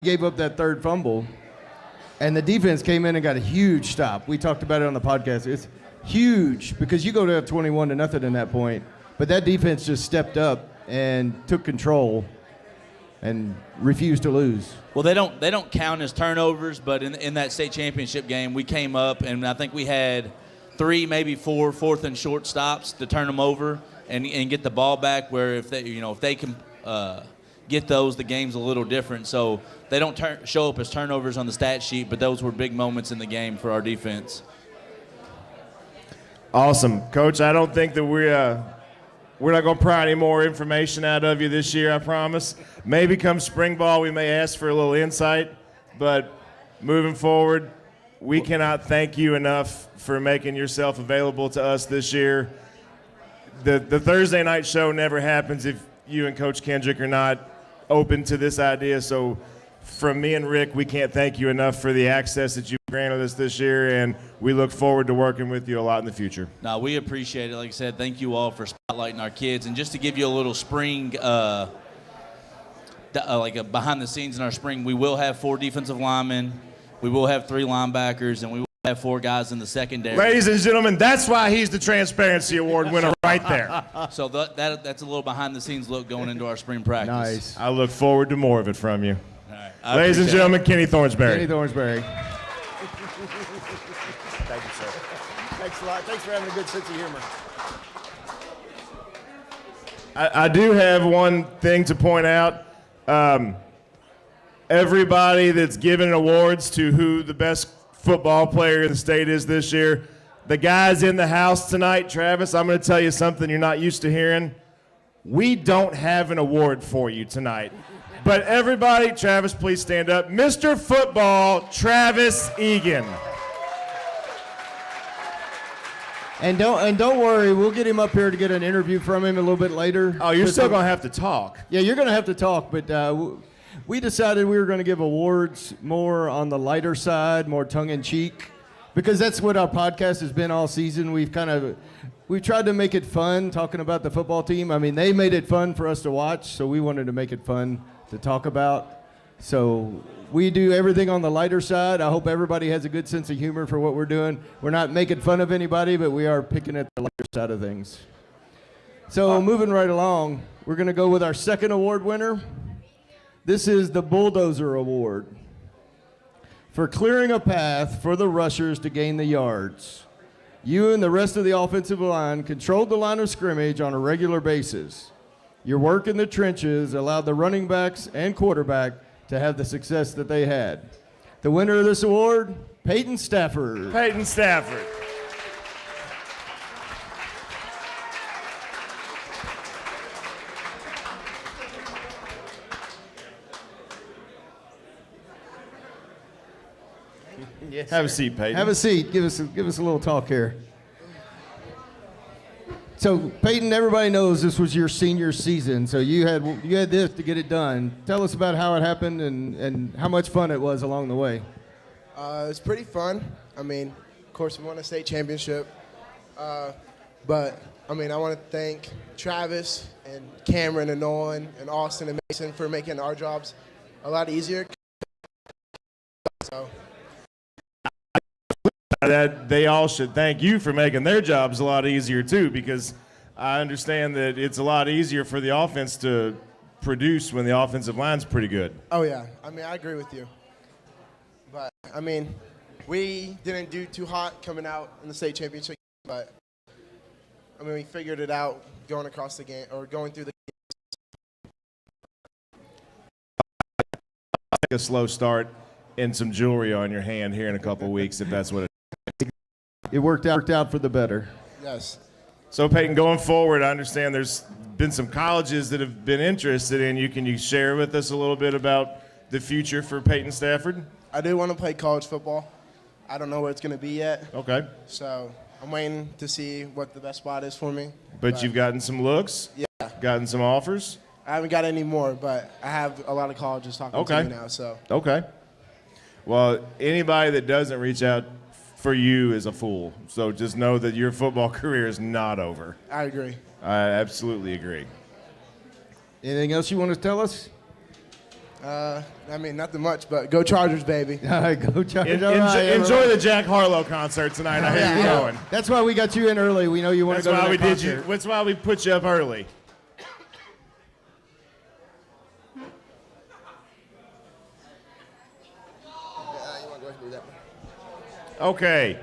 gave up that third fumble, and the defense came in and got a huge stop. We talked about it on the podcast. It's huge because you go to 21-0 in that point, but that defense just stepped up and took control and refused to lose. Well, they don't count as turnovers, but in that state championship game, we came up and I think we had 3, maybe 4 fourth and short stops to turn them over and get the ball back. Where if they can get those, the game's a little different. So they don't show up as turnovers on the stat sheet, but those were big moments in the game for our defense. Awesome, Coach. I don't think that we're not going to pry any more information out of you this year, I promise. Maybe come spring ball, we may ask for a little insight. But moving forward, we cannot thank you enough for making yourself available to us this year. The Thursday night show never happens if you and Coach Kendrick are not open to this idea. So from me and Rick, we can't thank you enough for the access that you've granted us this year, and we look forward to working with you a lot in the future. No, we appreciate it. Like I said, thank you all for spotlighting our kids. And just to give you a little spring, behind the scenes in our spring, we will have 4 defensive linemen, we will have 3 linebackers, and we will have 4 guys in the secondary. Ladies and gentlemen, that's why he's the Transparency Award winner right there. So that's a little behind the scenes look going into our spring practice. Nice. I look forward to more of it from you. All right. Ladies and gentlemen, Kenny Thornsberry. Kenny Thornsberry. Thank you, sir. Thanks a lot. Thanks for having a good sense of humor. I do have one thing to point out. Everybody that's given awards to who the best football player in the state is this year, the guys in the house tonight, Travis, I'm going to tell you something you're not used to hearing. We don't have an award for you tonight. But everybody, Travis, please stand up. Mr. Football, Travis Egan. And don't worry, we'll get him up here to get an interview from him a little bit later. Oh, you're still going to have to talk. Yeah, you're going to have to talk, but we decided we were going to give awards more on the lighter side, more tongue-in-cheek, because that's what our podcast has been all season. We've tried to make it fun talking about the football team. I mean, they made it fun for us to watch, so we wanted to make it fun to talk about. So we do everything on the lighter side. I hope everybody has a good sense of humor for what we're doing. We're not making fun of anybody, but we are picking at the lighter side of things. So moving right along, we're going to go with our second award winner. This is the Bulldozer Award for clearing a path for the rushers to gain the yards. You and the rest of the offensive line controlled the line of scrimmage on a regular basis. Your work in the trenches allowed the running backs and quarterback to have the success that they had. The winner of this award, Peyton Stafford. Peyton Stafford. Yes, have a seat, Peyton. Have a seat. Give us a little talk here. So, Peyton, everybody knows this was your senior season, so you had this to get it done. Tell us about how it happened and how much fun it was along the way. It was pretty fun. I mean, of course, we won a state championship. But, I mean, I want to thank Travis and Cameron and Nolan and Austin and Mason for making our jobs a lot easier. So. That they all should thank you for making their jobs a lot easier too, because I understand that it's a lot easier for the offense to produce when the offensive line's pretty good. Oh yeah, I mean I agree with you. But I mean, we didn't do too hot coming out in the state championship, but I mean we figured it out going across the game or going through the A slow start and some jewelry on your hand here in a couple of weeks, if that's what It worked out for the better. Yes. So, Peyton, going forward, I understand there's been some colleges that have been interested in you. Can you share with us a little bit about the future for Peyton Stafford? I do want to play college football. I don't know where it's going to be yet. Okay. So I'm waiting to see what the best spot is for me. But you've gotten some looks? Yeah. Gotten some offers? I haven't got any more, but I have a lot of colleges talking to me now. So. Okay. Well, anybody that doesn't reach out for you is a fool. So just know that your football career is not over. I agree. I absolutely agree. Anything else you want to tell us? I mean, nothing much, but go Chargers, baby. All right, go Chargers. All Enjoy, right, enjoy the Jack Harlow concert tonight. I hear you going. That's why we got you in early. We know you want to That's go to why we that did concert. you. That's why we put you up early. Okay.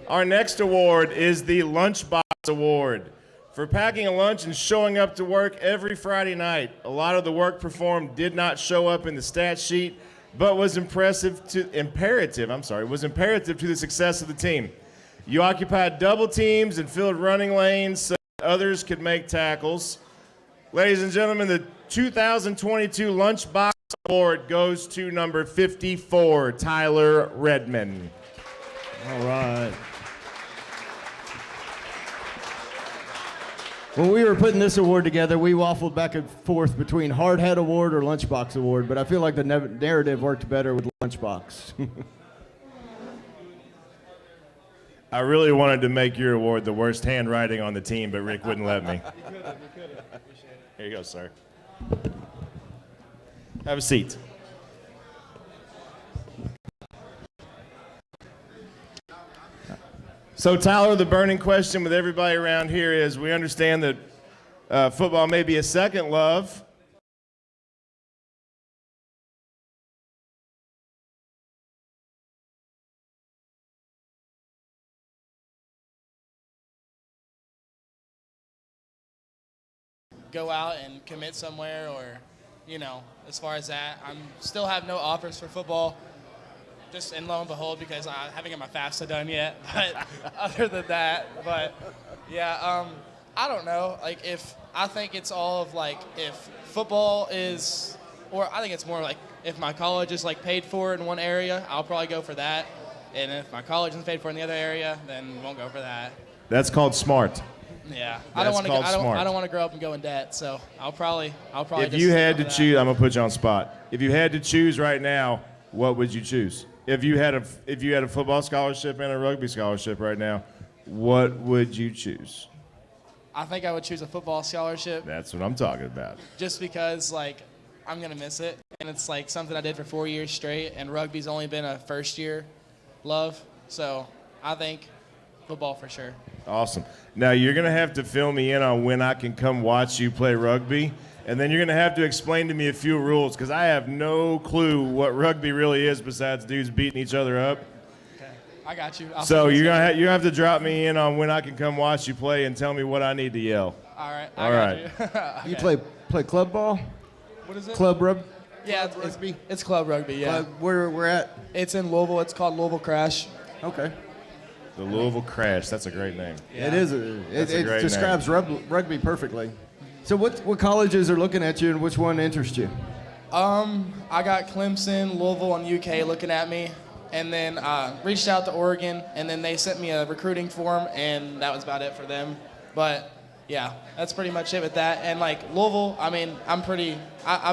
Our next award is the Lunchbox Award. For packing a lunch and showing up to work every Friday night. A lot of the work performed did not show up in the stat sheet, but was imperative to the success of the team. You occupied double teams and filled running lanes so others could make tackles. Ladies and gentlemen, the 2022 Lunchbox Award goes to number 54, Tyler Redman. All right. When we were putting this award together, we waffled back and forth between Hard Hat Award or Lunchbox Award, but I feel like the narrative worked better with Lunchbox. I really wanted to make your award the worst handwriting on the team, but Rick wouldn't let me. Here you go, sir. Have a seat. So, Tyler, the burning question with everybody around here is, we understand that football may be a second love. Go out and commit somewhere, or, as far as that, I'm still have no offers for football. Just and lo and behold, because I haven't got my FAFSA done yet. But other than that, I don't know. I think it's all of if football is, or I think it's more if my college is paid for in one area, I'll probably go for that. And if my college isn't paid for in the other area, then won't go for that. That's called smart. Yeah, I don't want to. I don't want to grow up and go in debt. So I'll probably. If you had to choose, I'm gonna put you on spot. If you had to choose right now, what would you choose? If you had a football scholarship and a rugby scholarship right now, what would you choose? I think I would choose a football scholarship. That's what I'm talking about. Just because I'm gonna miss it, and it's something I did for 4 years straight, and rugby's only been a first year love. So I think football for sure. Awesome. Now you're gonna have to fill me in on when I can come watch you play rugby. And then you're going to have to explain to me a few rules, because I have no clue what rugby really is besides dudes beating each other up. Okay, I got you. So you have to drop me in on when I can come watch you play and tell me what I need to yell. All right. All right. Okay. You play club ball? What is it? Club rugby? Yeah, it's club rugby. Yeah. Club, where we're at? It's in Louisville. It's called Louisville Crash. Okay. The Louisville Crash. That's a great name. Yeah. It is. It great describes rugby perfectly. So what colleges are looking at you, and which one interests you? I got Clemson, Louisville, and UK looking at me, and then reached out to Oregon, and then they sent me a recruiting form, and that was about it for them. But yeah, that's pretty much it with that. And Louisville, I mean, I've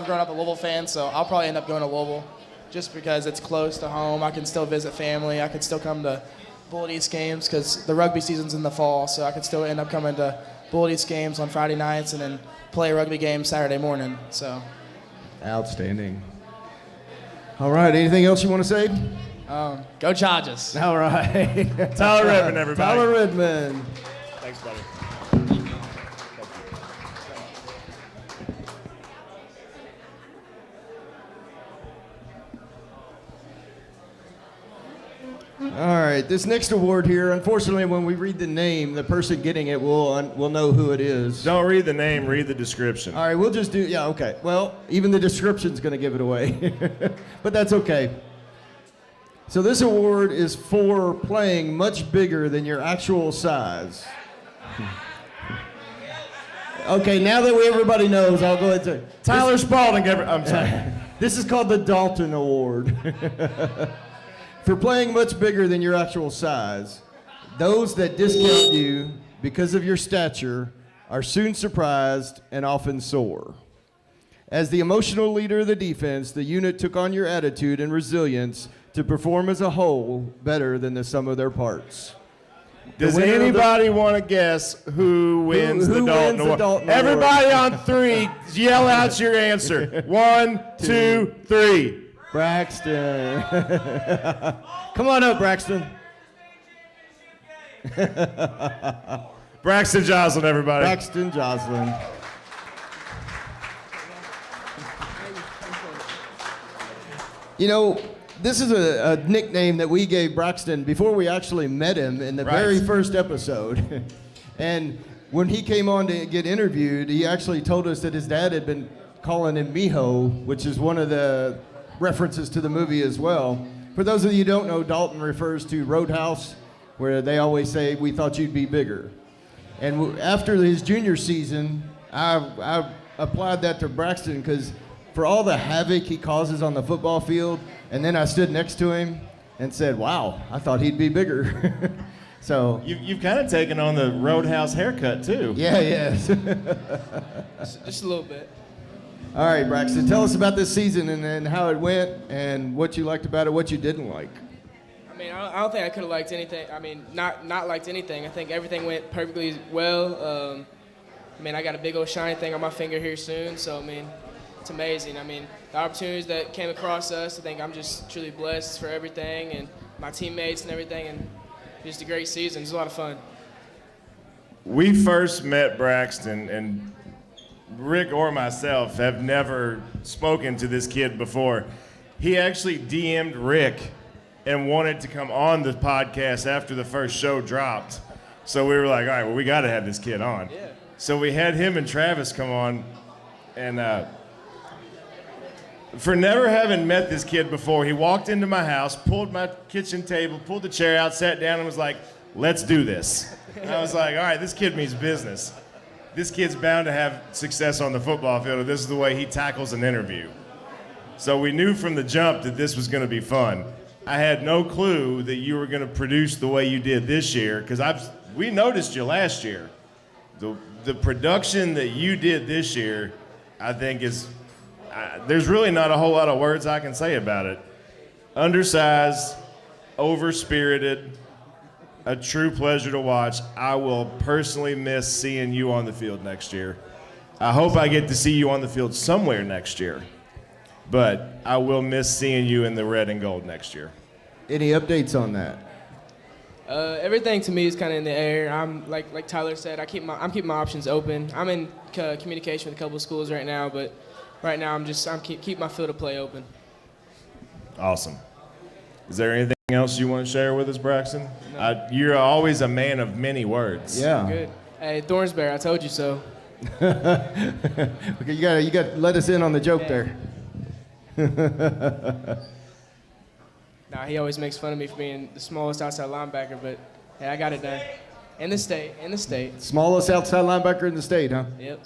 grown up a Louisville fan, so I'll probably end up going to Louisville, just because it's close to home. I can still visit family. I can still come to Bullet East games, because the rugby season's in the fall, so I could still end up coming to Bullet East games on Friday nights and then play a rugby game Saturday morning. So, outstanding. All right. Anything else you want to say? Go Chargers. All right. Tyler Redman, everybody. Tyler Redman. Thanks, buddy. All right, this next award here, unfortunately, when we read the name, the person getting it will know who it is. Don't read the name, read the description. All right, we'll just do, yeah, okay. Well, even the description's going to give it away, but that's okay. So this award is for playing much bigger than your actual size. Okay, now that everybody knows, I'll go ahead and say. Tyler Spalding, I'm sorry. This is called the Dalton Award. For playing much bigger than your actual size, those that discount you because of your stature are soon surprised and often sore. As the emotional leader of the defense, the unit took on your attitude and resilience to perform as a whole better than the sum of their parts. Does winner of the- anybody want to guess who wins the who Dalton wins the Award? Dalton Award? Everybody on 3, yell out your answer. 1, 2, 3. Braxton. Come on up, Braxton. Braxton Joslin, everybody. Braxton Joslin. You know, this is a nickname that we gave Braxton before we actually met him in the Right. very first episode. And when he came on to get interviewed, he actually told us that his dad had been calling him Mijo, which is one of the references to the movie as well. For those of you who don't know, Dalton refers to Roadhouse, where they always say, "We thought you'd be bigger." And after his junior season, I applied that to Braxton because for all the havoc he causes on the football field, and then I stood next to him and said, "Wow, I thought he'd be bigger." So, You've kind of taken on the Roadhouse haircut, too. yeah, yes. Just a little bit. All right, Braxton, tell us about this season and how it went and what you liked about it, what you didn't like. I mean, I don't think I could have liked anything. I mean, not liked anything. I think everything went perfectly well. I mean, I got a big old shiny thing on my finger here soon, so I mean, it's amazing. I mean, the opportunities that came across us, I think I'm just truly blessed for everything and my teammates and everything, and just a great season. It was a lot of fun. We first met Braxton, and Rick or myself have never spoken to this kid before. He actually DM'd Rick and wanted to come on the podcast after the first show dropped. So we were like, all right, well, we got to have this kid on. Yeah. So we had him and Travis come on, and for never having met this kid before, he walked into my house, pulled my kitchen table, pulled the chair out, sat down, and was like, let's do this. And I was like, all right, this kid means business. This kid's bound to have success on the football field, and this is the way he tackles an interview. So we knew from the jump that this was going to be fun. I had no clue that you were going to produce the way you did this year, because we noticed you last year. The production that you did this year, I think is, there's really not a whole lot of words I can say about it. Undersized, over-spirited, a true pleasure to watch. I will personally miss seeing you on the field next year. I hope I get to see you on the field somewhere next year, but I will miss seeing you in the red and gold next year. Any updates on that? Everything to me is kind of in the air. I'm like Tyler said, I'm keeping my options open. I'm in communication with a couple of schools right now, but right now I'm keep my field of play open. Awesome. Is there anything else you want to share with us, Braxton? No. You're always a man of many words. Yeah. Good. Hey, Thornsberry, I told you so. Okay, you got to let us in on the joke there. Nah, he always makes fun of me for being the smallest outside linebacker, but hey, I got it done. In the state. Smallest outside linebacker in the state, huh? Yep.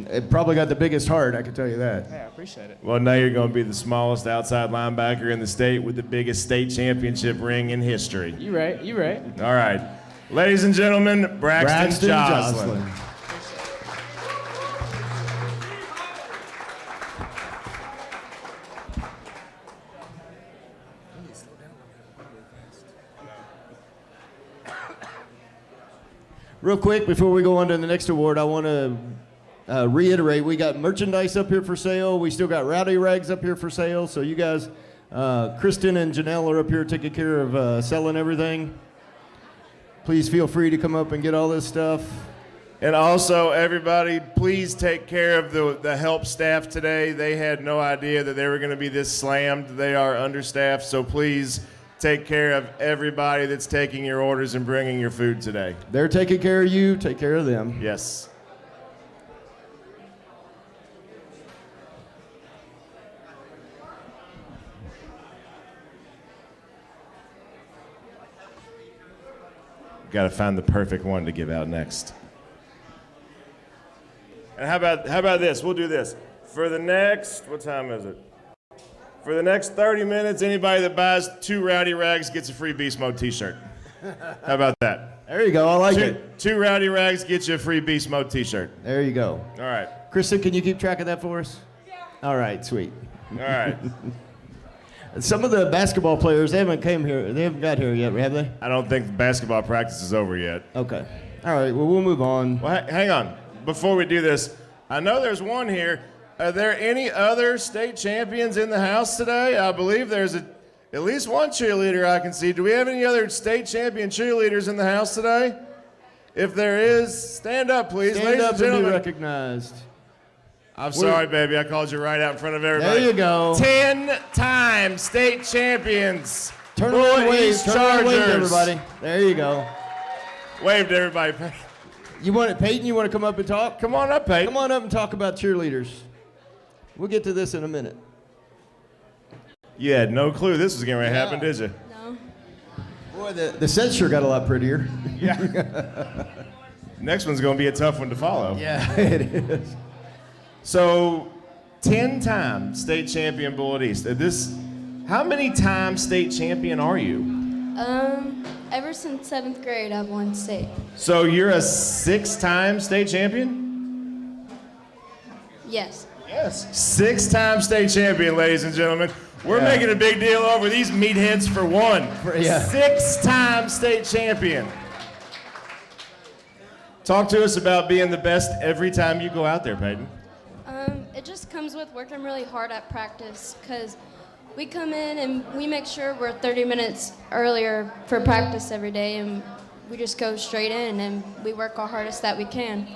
It probably got the biggest heart, I can tell you that. Hey, I appreciate it. Well, now you're going to be the smallest outside linebacker in the state with the biggest state championship ring in history. You right. All right. Ladies and gentlemen, Braxton Joslin. Real quick, before we go on to the next award, I want to reiterate, we got merchandise up here for sale. We still got Rowdy Rags up here for sale. So you guys, Kristen and Janelle are up here taking care of selling everything. Please feel free to come up and get all this stuff. And also, everybody, please take care of the help staff today. They had no idea that they were going to be this slammed. They are understaffed, so please take care of everybody that's taking your orders and bringing your food today. They're taking care of you, take care of them. Yes. Got to find the perfect one to give out next. And how about this? We'll do this. For the next, what time is it? For the next 30 minutes, anybody that buys 2 Rowdy Rags gets a free Beast Mode t-shirt. How about that? There you go, I like it. 2 Rowdy Rags get you a free Beast Mode t-shirt. There you go. All right. Kristen, can you keep track of that for us? Yeah. All right, sweet. All right. Some of the basketball players, they haven't came here. They haven't got here yet, have they? I don't think the basketball practice is over yet. Okay. All right. Well, we'll move on. Well, hang on. Before we do this, I know there's one here. Are there any other state champions in the house today? I believe there's at least one cheerleader I can see. Do we have any other state champion cheerleaders in the house today? If there is, stand up, please, Stand ladies up and and be gentlemen. recognized. I'm sorry, baby. I called you right out in front of everybody. There you go. 10-time state champions. Turn around and wave. East Turn around and wave to Chargers. everybody. There you go. Wave to everybody. You want it, Peyton? You want to come up and talk? Come on up, Peyton. Come on up and talk about cheerleaders. We'll get to this in a minute. You had no clue this was going to happen, did you? No. Boy, the set sure got a lot prettier. Yeah. Next one's going to be a tough one to follow. Yeah, it is. So, 10-time state champion Bullitt East. How many times state champion are you? Ever since 7th grade, I've won state. So you're a 6-time state champion? Yes. Yes. 6-time state champion, ladies and gentlemen. We're making a big deal over these meatheads for one. Yeah. 6-time state champion. Talk to us about being the best every time you go out there, Peyton. It just comes with working really hard at practice because we come in and we make sure we're 30 minutes earlier for practice every day, and we just go straight in and we work our hardest that we can.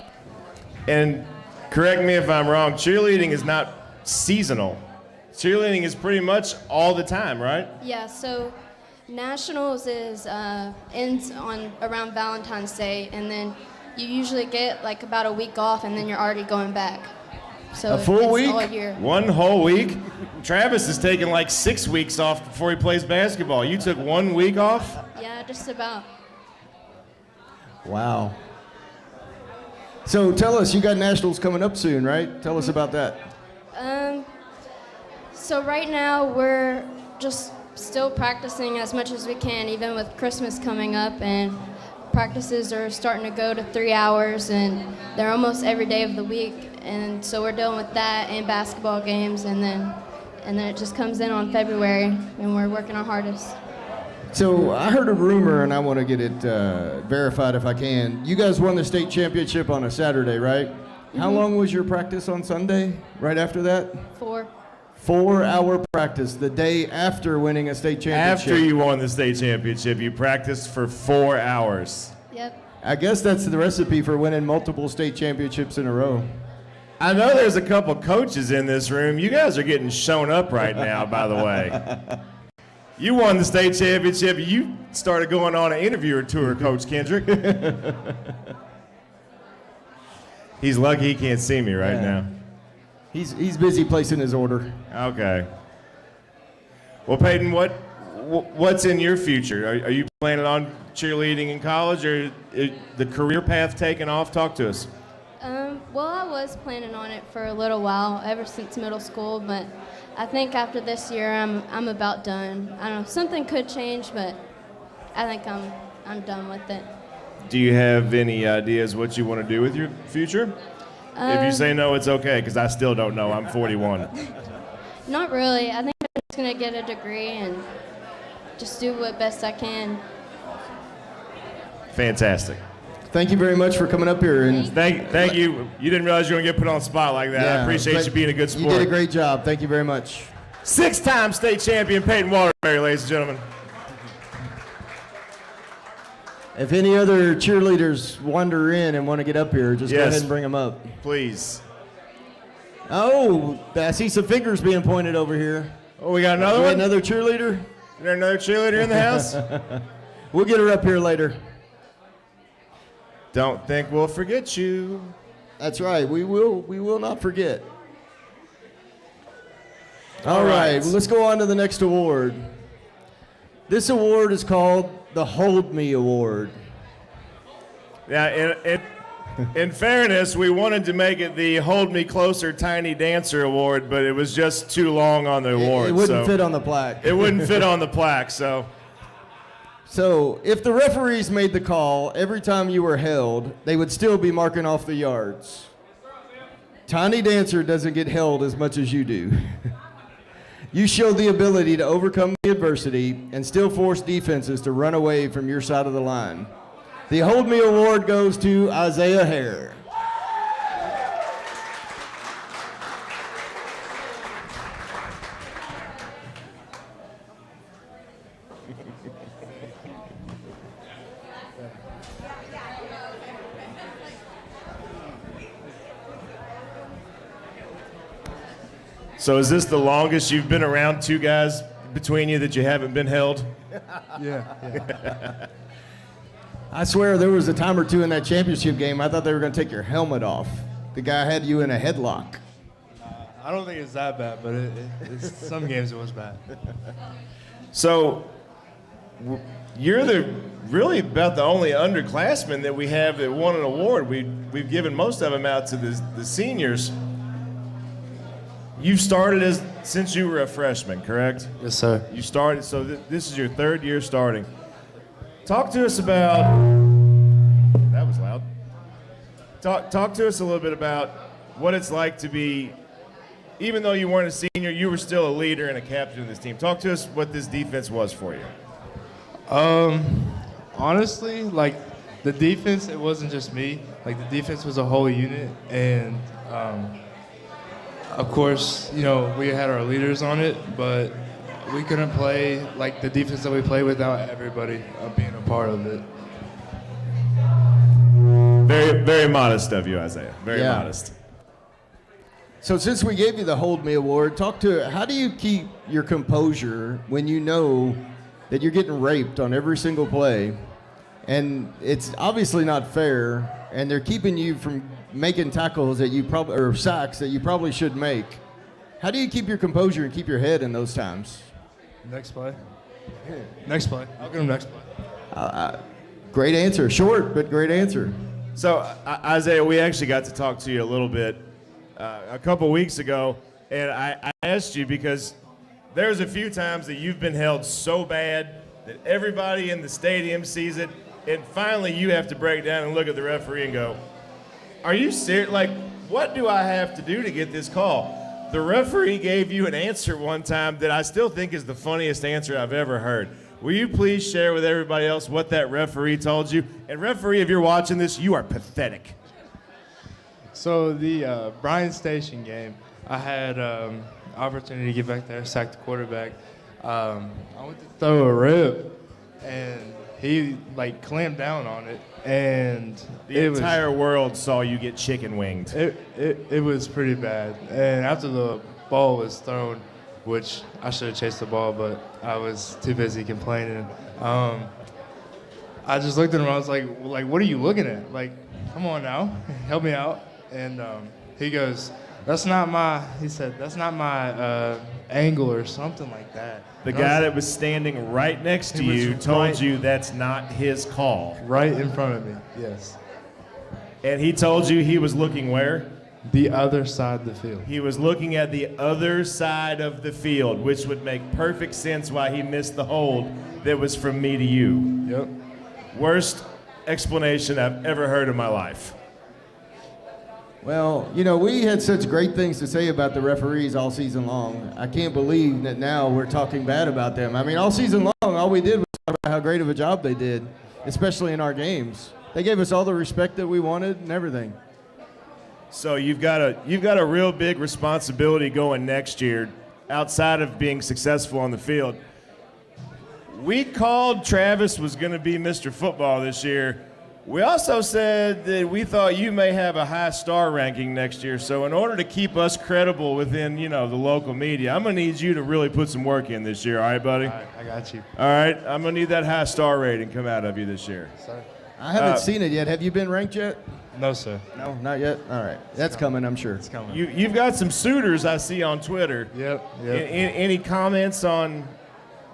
And correct me if I'm wrong, cheerleading is not seasonal. Cheerleading is pretty much all the time, right? Yeah, so Nationals ends on around Valentine's Day, and then you usually get like about a week off, and then you're already going back. So A full it's week? all year. One whole week? Travis is taking like 6 weeks off before he plays basketball. You took 1 week off? Yeah, just about. Wow. So tell us, you got nationals coming up soon, right? Tell us about that. So right now we're just still practicing as much as we can, even with Christmas coming up, and practices are starting to go to 3 hours, and they're almost every day of the week. And so we're dealing with that and basketball games, and then it just comes in on February, and we're working our hardest. So I heard a rumor, and I want to get it verified if I can. You guys won the state championship on a Saturday, right? How long was your practice on Sunday? Right after that? 4. 4-hour practice the day after winning a state championship. After you won the state championship, you practiced for 4 hours. Yep. I guess that's the recipe for winning multiple state championships in a row. I know there's a couple coaches in this room. You guys are getting shown up right now, by the way. You won the state championship. You started going on an interviewer tour, Coach Kendrick. He's lucky he can't see me right now. He's busy placing his order. Okay. Well, Peyton, what's in your future? Are you planning on cheerleading in college, or is the career path taking off? Talk to us. Well, I was planning on it for a little while, ever since middle school, but I think after this year, I'm about done. I don't know, something could change, but I think I'm done with it. Do you have any ideas what you want to do with your future? If you say no, it's okay, because I still don't know. I'm 41. Not really. I think I'm just gonna get a degree and just do what best I can. Fantastic. Thank you very much for coming up here. And Thank you. You didn't realize you were going to get put on the spot like that. I appreciate but you being a good sport. You did a great job. Thank you very much. 6-time state champion Peyton Waterbury, ladies and gentlemen. If any other cheerleaders wander in and want to get up here, just go Yes. ahead and bring them up. Please. Oh, I see some fingers being pointed over here. Oh, we got another We got one? another cheerleader? Is there another cheerleader in the house? We'll get her up here later. Don't think we'll forget you. That's right. We will not forget. All right. Well, let's go on to the next award. This award is called the Hold Me Award. Yeah, in fairness, we wanted to make it the Hold Me Closer Tiny Dancer Award, but it was just too long on the award. It wouldn't so fit on the plaque. It wouldn't fit on the plaque, so. So if the referees made the call every time you were held, they would still be marking off the yards. Tiny Dancer doesn't get held as much as you do. You showed the ability to overcome the adversity and still force defenses to run away from your side of the line. The Hold Me Award goes to Isaiah Hare. So is this the longest you've been around two guys between you that you haven't been held? Yeah. I swear there was a time or two in that championship game, I thought they were going to take your helmet off. The guy had you in a headlock. I don't think it's that bad, but some games it was bad. So you're really about the only underclassman that we have that won an award. We've given most of them out to the seniors. You've started since you were a freshman, correct? Yes, sir. You started, so this is your third year starting. Talk to us about, that was loud. Talk to us a little bit about what it's like to be, even though you weren't a senior, you were still a leader and a captain of this team. Talk to us what this defense was for you. Honestly, like the defense, it wasn't just me. Like the defense was a whole unit, and of course, you know, we had our leaders on it, but we couldn't play like the defense that we play without everybody being a part of it. Very, very modest of you, Isaiah. Very Yeah. modest. So since we gave you the Hold Me Award, how do you keep your composure when you know that you're getting raped on every single play, and it's obviously not fair, and they're keeping you from making tackles that you probably, or sacks that you probably should make? How do you keep your composure and keep your head in those times? Next play. Next play. I'll get him next play. Great answer. Short, but great answer. So, Isaiah, we actually got to talk to you a little bit a couple weeks ago, and I asked you because there's a few times that you've been held so bad that everybody in the stadium sees it, and finally you have to break down and look at the referee and go, are you serious? Like, what do I have to do to get this call? The referee gave you an answer one time that I still think is the funniest answer I've ever heard. Will you please share with everybody else what that referee told you? And referee, if you're watching this, you are pathetic. So the Bryan Station game, I had opportunity to get back there, sack the quarterback. I went to throw a rip, and he like clamped down on it, and The entire world saw you get chicken winged. It was pretty bad. And after the ball was thrown, which I should have chased the ball, but I was too busy complaining. I just looked at him. I was like, what are you looking at? Like, come on now, help me out. And he goes, that's not my angle or something like that. The guy that was standing right next to you told you that's not his call. Right in front of me, yes. And he told you he was looking where? The other side of the field. He was looking at the other side of the field, which would make perfect sense why he missed the hold that was from me to you. Yep. Worst explanation I've ever heard in my life. Well, you know, we had such great things to say about the referees all season long. I can't believe that now we're talking bad about them. I mean, all season long, all we did was talk about how great of a job they did, especially in our games. They gave us all the respect that we wanted and everything. So you've got a real big responsibility going next year outside of being successful on the field. We called Travis was going to be Mr. Football this year. We also said that we thought you may have a high star ranking next year. So in order to keep us credible within, the local media, I'm going to need you to really put some work in this year. All right, buddy? All right, I got you. All right. I'm going to need that high star rating come out of you this year. Sorry. I haven't seen it yet. Have you been ranked yet? No, sir. No, not yet? All right. That's coming, I'm sure. It's coming. You've got some suitors I see on Twitter. Yep. Any comments on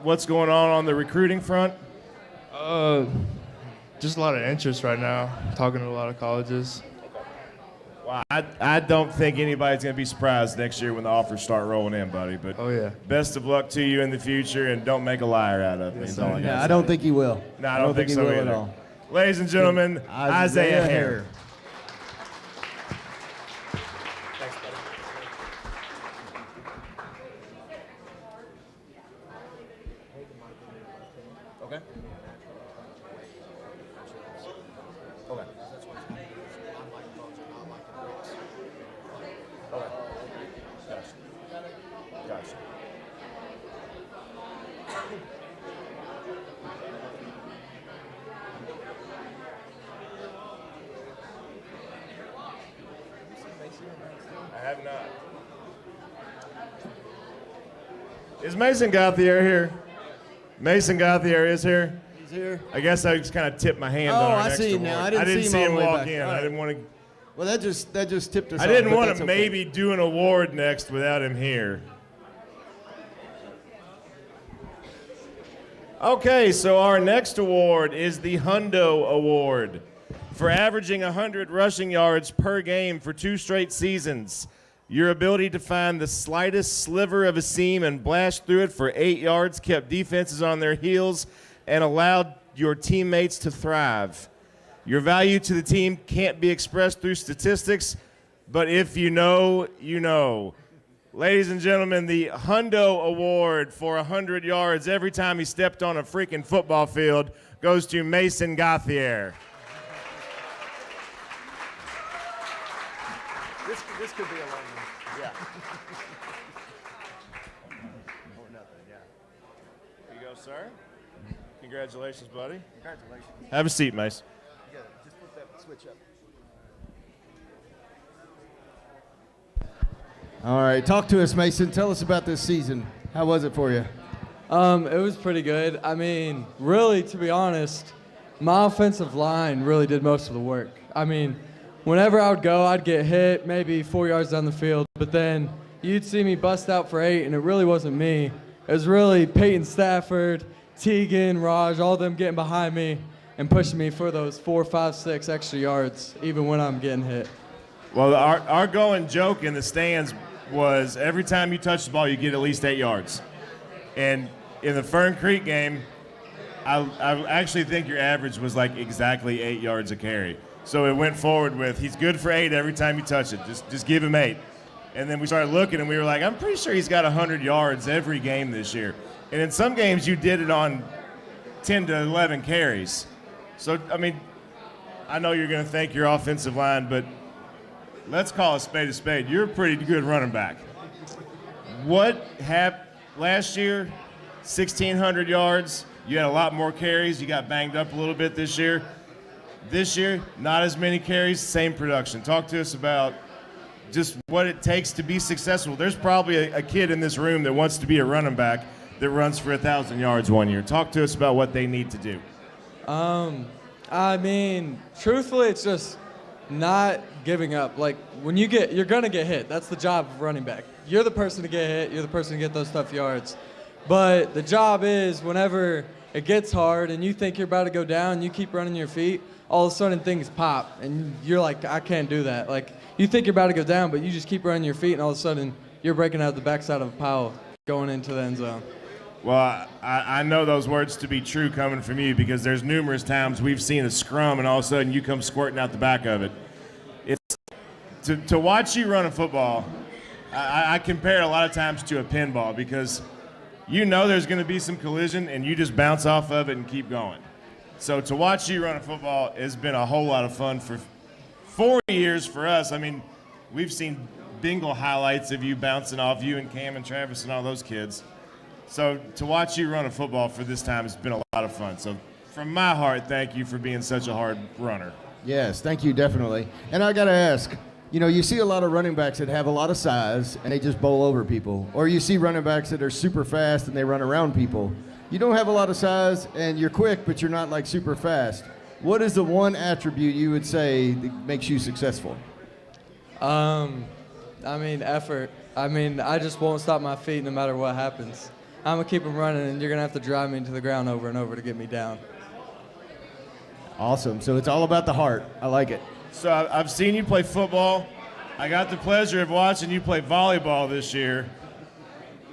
what's going on the recruiting front? Just a lot of interest right now. Talking to a lot of colleges. Wow, I don't think anybody's going to be surprised next year when the offers start rolling in, buddy. But Oh yeah. best of luck to you in the future, and don't make a liar out of me. That's all I Yeah, got. I don't think he will. No, I don't think he so will either. at all. Ladies and gentlemen, Isaiah Hare. Okay. Okay. Okay. Gotcha. Gotcha. I have not. Is Mason Gauthier here? Mason Gauthier is here. He's here. I guess I just kind of tipped my hand Oh, on our I next see award. now. I didn't see him him all the way walk back. in. All I right. didn't want to. Well, that just tipped us off. I didn't but want that's to okay. maybe do an award next without him here. Okay, so our next award is the Hundo Award for averaging 100 rushing yards per game for 2 straight seasons. Your ability to find the slightest sliver of a seam and blast through it for 8 yards kept defenses on their heels and allowed your teammates to thrive. Your value to the team can't be expressed through statistics, but if you know, you know. Ladies and gentlemen, the Hundo Award for 100 yards every time he stepped on a freaking football field goes to Mason Gauthier. This could be a long one. Yeah. Or nothing, yeah. Here you go, sir. Congratulations, buddy. Congratulations. Have a seat, Mace. You gotta just flip that switch up. All right, talk to us, Mason. Tell us about this season. How was it for you? It was pretty good. I mean, really, to be honest, my offensive line really did most of the work. I mean, whenever I would go, I'd get hit maybe 4 yards down the field, but then you'd see me bust out for 8, and it really wasn't me. It was really Peyton Stafford, Teagan, Raj, all of them getting behind me and pushing me for those 4, 5, 6 extra yards, even when I'm getting hit. Well, our going joke in the stands was every time you touch the ball, you get at least 8 yards. And in the Fern Creek game, I actually think your average was like exactly 8 yards a carry. So it went forward with, he's good for 8 every time you touch it. Just give him 8. And then we started looking, and we were like, I'm pretty sure he's got 100 yards every game this year. And in some games, you did it on 10 to 11 carries. So, I mean, I know you're going to thank your offensive line, but let's call a spade a spade. You're a pretty good running back. What happened last year? 1,600 yards. You had a lot more carries. You got banged up a little bit this year. This year, not as many carries, same production. Talk to us about just what it takes to be successful. There's probably a kid in this room that wants to be a running back that runs for 1,000 yards one year. Talk to us about what they need to do. I mean, truthfully, it's just not giving up. Like, when you're going to get hit. That's the job of running back. You're the person to get hit. You're the person to get those tough yards. But the job is whenever it gets hard and you think you're about to go down, you keep running your feet, all of a sudden things pop. And you're like, I can't do that. Like, you think you're about to go down, but you just keep running your feet, and all of a sudden you're breaking out the backside of a pile going into the end zone. Well, I know those words to be true coming from you because there's numerous times we've seen a scrum and all of a sudden you come squirting out the back of it. It's to watch you run a football, I compare it a lot of times to a pinball because you know there's going to be some collision and you just bounce off of it and keep going. So to watch you run a football has been a whole lot of fun for 4 years for us. I mean, we've seen bingo highlights of you bouncing off you and Cam and Travis and all those kids. So to watch you run a football for this time has been a lot of fun. So from my heart, thank you for being such a hard runner. Yes, thank you, definitely. And I got to ask, you see a lot of running backs that have a lot of size and they just bowl over people. Or you see running backs that are super fast and they run around people. You don't have a lot of size and you're quick, but you're not like super fast. What is the one attribute you would say that makes you successful? I mean, effort. I mean, I just won't stop my feet no matter what happens. I'm going to keep them running, and you're going to have to drive me into the ground over and over to get me down. Awesome. So it's all about the heart. I like it. So I've seen you play football. I got the pleasure of watching you play volleyball this year.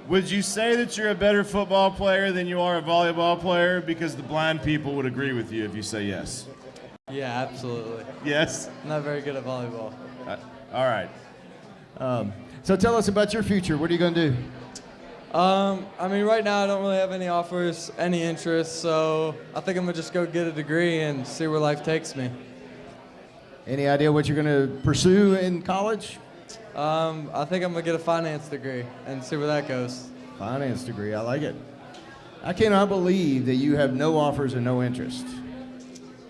Would you say that you're a better football player than you are a volleyball player? Because the blind people would agree with you if you say yes. Yeah, absolutely. Yes? I'm not very good at volleyball. All right. So tell us about your future. What are you going to do? I mean, right now I don't really have any offers, any interest, so I think I'm gonna just go get a degree and see where life takes me. Any idea what you're going to pursue in college? I think I'm gonna get a finance degree and see where that goes. Finance degree. I like it. I cannot believe that you have no offers and no interest.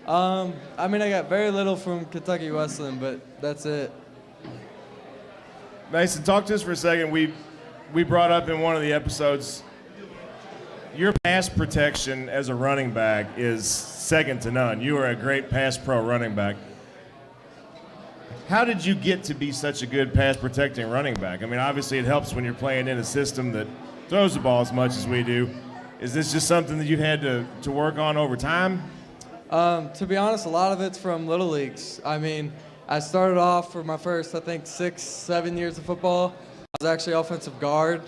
I mean, I got very little from Kentucky Wesleyan, but that's it. Mason, talk to us for a second. We brought up in one of the episodes, your pass protection as a running back is second to none. You are a great pass pro running back. How did you get to be such a good pass protecting running back? I mean, obviously it helps when you're playing in a system that throws the ball as much as we do. Is this just something that you've had to work on over time? To be honest, a lot of it's from little leagues. I mean, I started off for my first, I think, 6-7 years of football. I was actually offensive guard.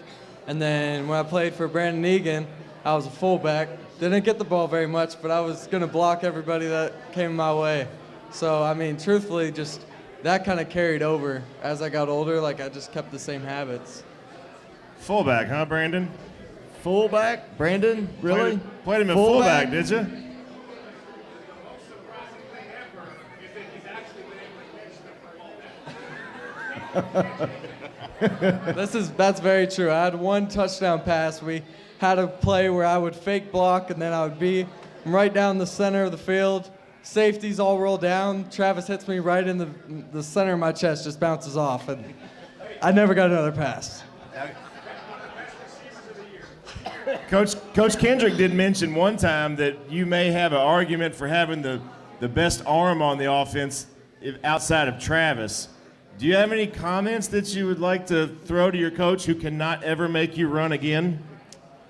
And then when I played for Brandon Egan, I was a fullback. Didn't get the ball very much, but I was going to block everybody that came my way. So, I mean, truthfully, just that kind of carried over. As I got older, like, I just kept the same habits. Fullback, huh, Brandon? Fullback? Brandon? Really? Played him at fullback, did you? That's very true. I had one touchdown pass. We had a play where I would fake block, and then I would be right down the center of the field. Safeties all roll down. Travis hits me right in the center of my chest, just bounces off, and I never got another pass. Coach Kendrick did mention one time that you may have an argument for having the best arm on the offense outside of Travis. Do you have any comments that you would like to throw to your coach who cannot ever make you run again?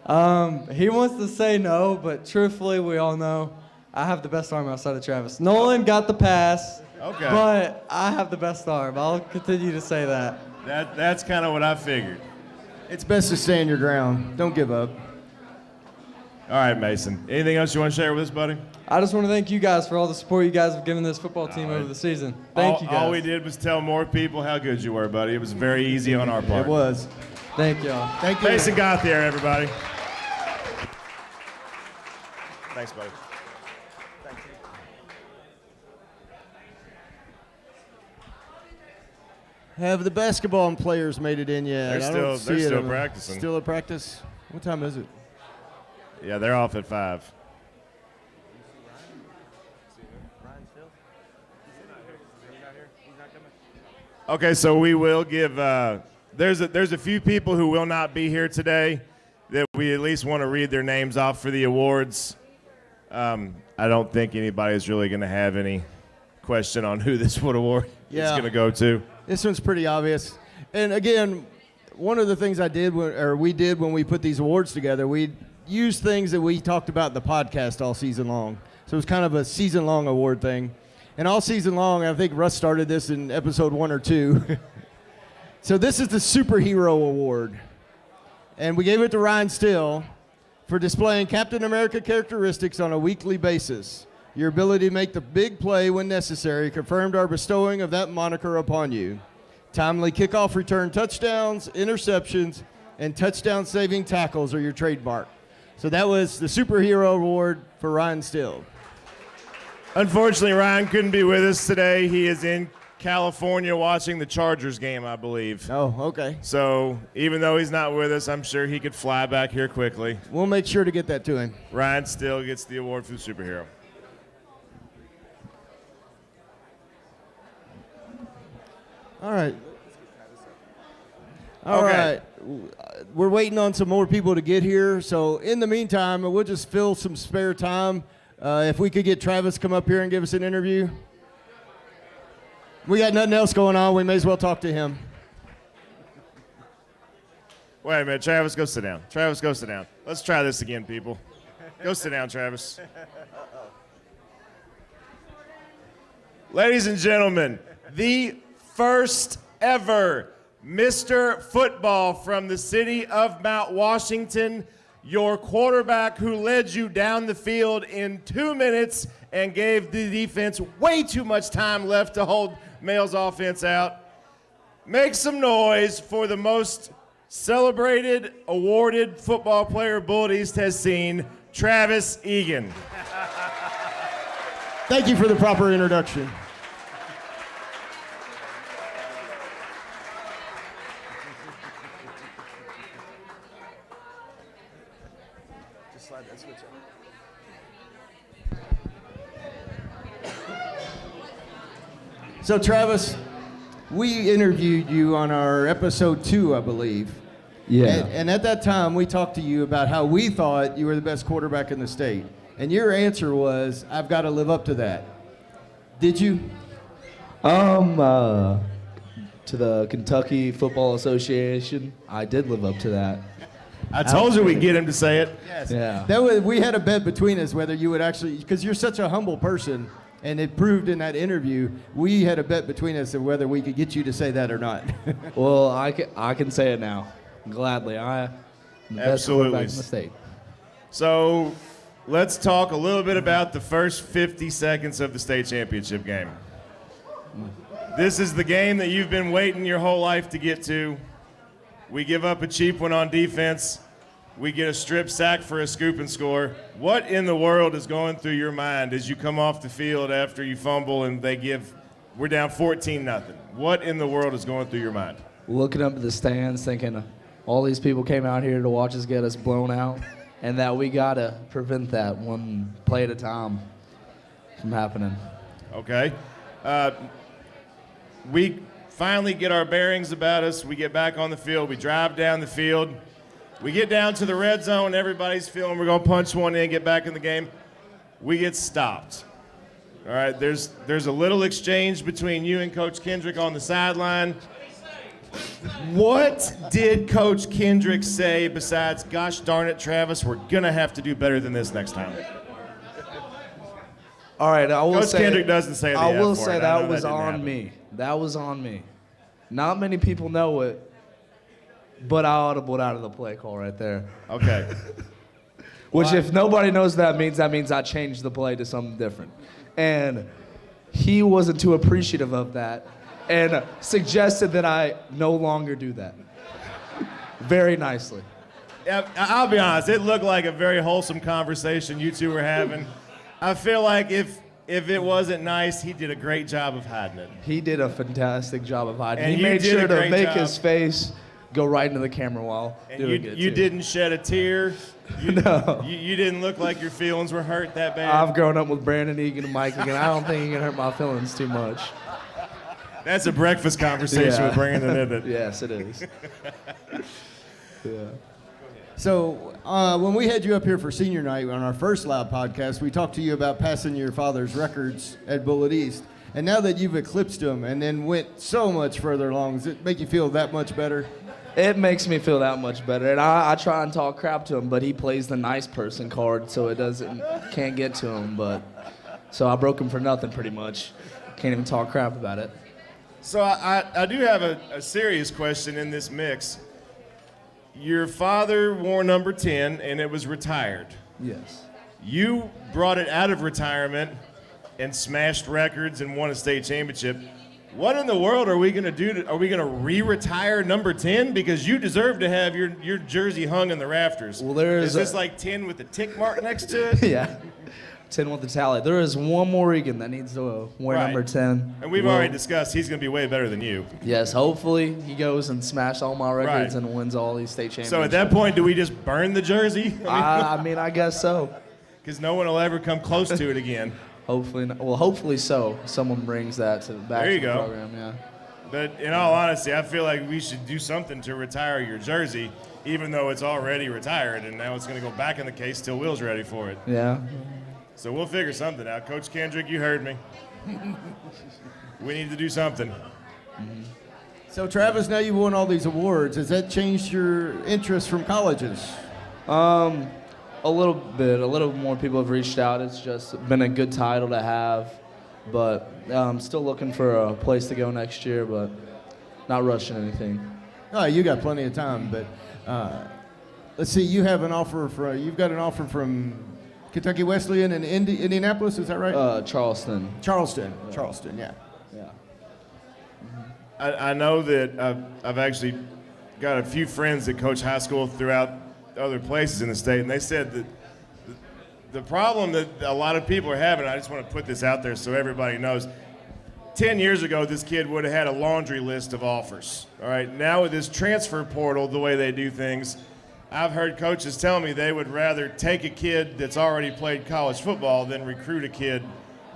He wants to say no, but truthfully, we all know I have the best arm outside of Travis. Nolan got the pass, Okay. but I have the best arm. I'll continue to say that. That's kind of what I figured. It's best to stand your ground. Don't give up. All right, Mason. Anything else you want to share with us, buddy? I just want to thank you guys for all the support you guys have given this football team over the season. Thank you guys. All we did was tell more people how good you were, buddy. It was very easy on our part. It was. Thank y'all. Thank you. Mason Gauthier, everybody. Thanks, buddy. Have the basketball players made it in yet? They're still practicing. Still at practice? What time is it? Yeah, they're off at 5. Okay, so we will give. There's a few people who will not be here today that we at least want to read their names off for the awards. I don't think anybody's really going to have any question on who this award is going to go to. This one's pretty obvious. And again, one of the things we did when we put these awards together, we used things that we talked about in the podcast all season long. So it was kind of a season-long award thing. And all season long, I think Russ started this in episode 1 or 2. So this is the Superhero Award. And we gave it to Ryan Still for displaying Captain America characteristics on a weekly basis. Your ability to make the big play when necessary confirmed our bestowing of that moniker upon you. Timely kickoff return touchdowns, interceptions, and touchdown-saving tackles are your trademark. So that was the Superhero Award for Ryan Still. Unfortunately, Ryan couldn't be with us today. He is in California watching the Chargers game, I believe. Oh, okay. So even though he's not with us, I'm sure he could fly back here quickly. We'll make sure to get that to him. Ryan Still gets the award for the superhero. All right. All right. We're waiting on some more people to get here. So in the meantime, we'll just fill some spare time. If we could get Travis come up here and give us an interview. We got nothing else going on. We may as well talk to him. Wait a minute. Travis, go sit down. Travis, go sit down. Let's try this again, people. Go sit down, Travis. Ladies and gentlemen, the first ever Mr. Football from the city of Mount Washington, your quarterback who led you down the field in 2 minutes and gave the defense way too much time left to hold Male's offense out. Make some noise for the most celebrated, awarded football player Bullet East has seen, Travis Egan. Thank you for the proper introduction. Just slide that switch up. So, Travis, we interviewed you on our episode 2, I believe. Yeah. And at that time, we talked to you about how we thought you were the best quarterback in the state. And your answer was, I've got to live up to that. Did you? To the Kentucky Football Association, I did live up to that. I told you we'd get him to say it. Yes. Yeah. That was, we had a bet between us whether you would actually, because you're such a humble person, and it proved in that interview, we had a bet between us of whether we could get you to say that or not. Well, I can say it now, gladly. I'm the best Absolutely. quarterback in the state. So let's talk a little bit about the first 50 seconds of the state championship game. This is the game that you've been waiting your whole life to get to. We give up a cheap one on defense. We get a strip sack for a scoop and score. What in the world is going through your mind as you come off the field after you fumble and we're down 14-0? What in the world is going through your mind? Looking up at the stands, thinking all these people came out here to watch us get us blown out, and that we got to prevent that one play at a time from happening. Okay. We finally get our bearings about us. We get back on the field. We drive down the field. We get down to the red zone. Everybody's feeling we're going to punch one in, get back in the game. We get stopped. All right, there's a little exchange between you and Coach Kendrick on the sideline. What did Coach Kendrick say besides, gosh darn it, Travis, we're going to have to do better than this next time? All right, I will Coach say. Kendrick doesn't say the I will F word. say I know that was didn't on happen. me. That was on me. Not many people know it, but I audibled out of the play call right there. Okay. Which, if nobody knows that means I changed the play to something different. And he wasn't too appreciative of that and suggested that I no longer do that. Very nicely. Yeah, I'll be honest, it looked like a very wholesome conversation you two were having. I feel like if it wasn't nice, he did a great job of hiding it. He did a fantastic job of hiding. And He you made did a sure to great make job. his face go right into the camera while And doing it you too. didn't shed a tear. No. You didn't look like your feelings were hurt that bad. I've grown up with Brandon Egan and Mike Egan. I don't think he can hurt my feelings too much. That's a breakfast conversation Yeah. with Brandon, isn't it? Yes, it is. Yeah. So when we had you up here for senior night on our first Loud podcast, we talked to you about passing your father's records at Bullet East. And now that you've eclipsed him and then went so much further along, does it make you feel that much better? It makes me feel that much better. And I try and talk crap to him, but he plays the nice person card, so can't get to him. So I broke him for nothing pretty much. Can't even talk crap about it. So I do have a serious question in this mix. Your father wore number 10 and it was retired. Yes. You brought it out of retirement and smashed records and won a state championship. What in the world are we going to do? Are we going to re-retire number 10? Because you deserve to have your jersey hung in the rafters. Well, there is this like 10 with the tick mark next to it? Yeah. 10 with the tally. There is one more Egan that needs to wear Right. number 10. And we've Well, already discussed he's going to be way better than you. Yes, hopefully he goes and smashes all my records Right. and wins all these state championships. So at that point, do we just burn the jersey? I mean, I guess so. Because no one will ever come close to it again. Hopefully, well, hopefully so. Someone brings that to back There you to the go. program. Yeah. But in all honesty, I feel like we should do something to retire your jersey, even though it's already retired, and now it's going to go back in the case till Will's ready for it. Yeah. So we'll figure something out. Coach Kendrick, you heard me. We need to do something. So Travis, now you've won all these awards. Has that changed your interest from colleges? A little bit. A little more people have reached out. It's just been a good title to have, but I'm still looking for a place to go next year, but not rushing anything. Oh, you got plenty of time, but let's see. You've got an offer from Kentucky Wesleyan in Indianapolis. Is that right? Charleston. Charleston, yeah. Yeah. I know that I've actually got a few friends that coach high school throughout other places in the state, and they said that the problem that a lot of people are having, I just want to put this out there so everybody knows, 10 years ago, this kid would have had a laundry list of offers. All right, now with this transfer portal, the way they do things, I've heard coaches tell me they would rather take a kid that's already played college football than recruit a kid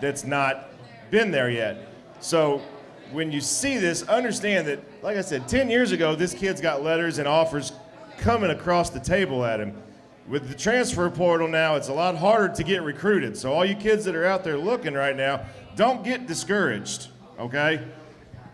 that's not been there yet. So when you see this, understand that, like I said, 10 years ago, this kid's got letters and offers coming across the table at him. With the transfer portal now, it's a lot harder to get recruited. So all you kids that are out there looking right now, don't get discouraged, okay?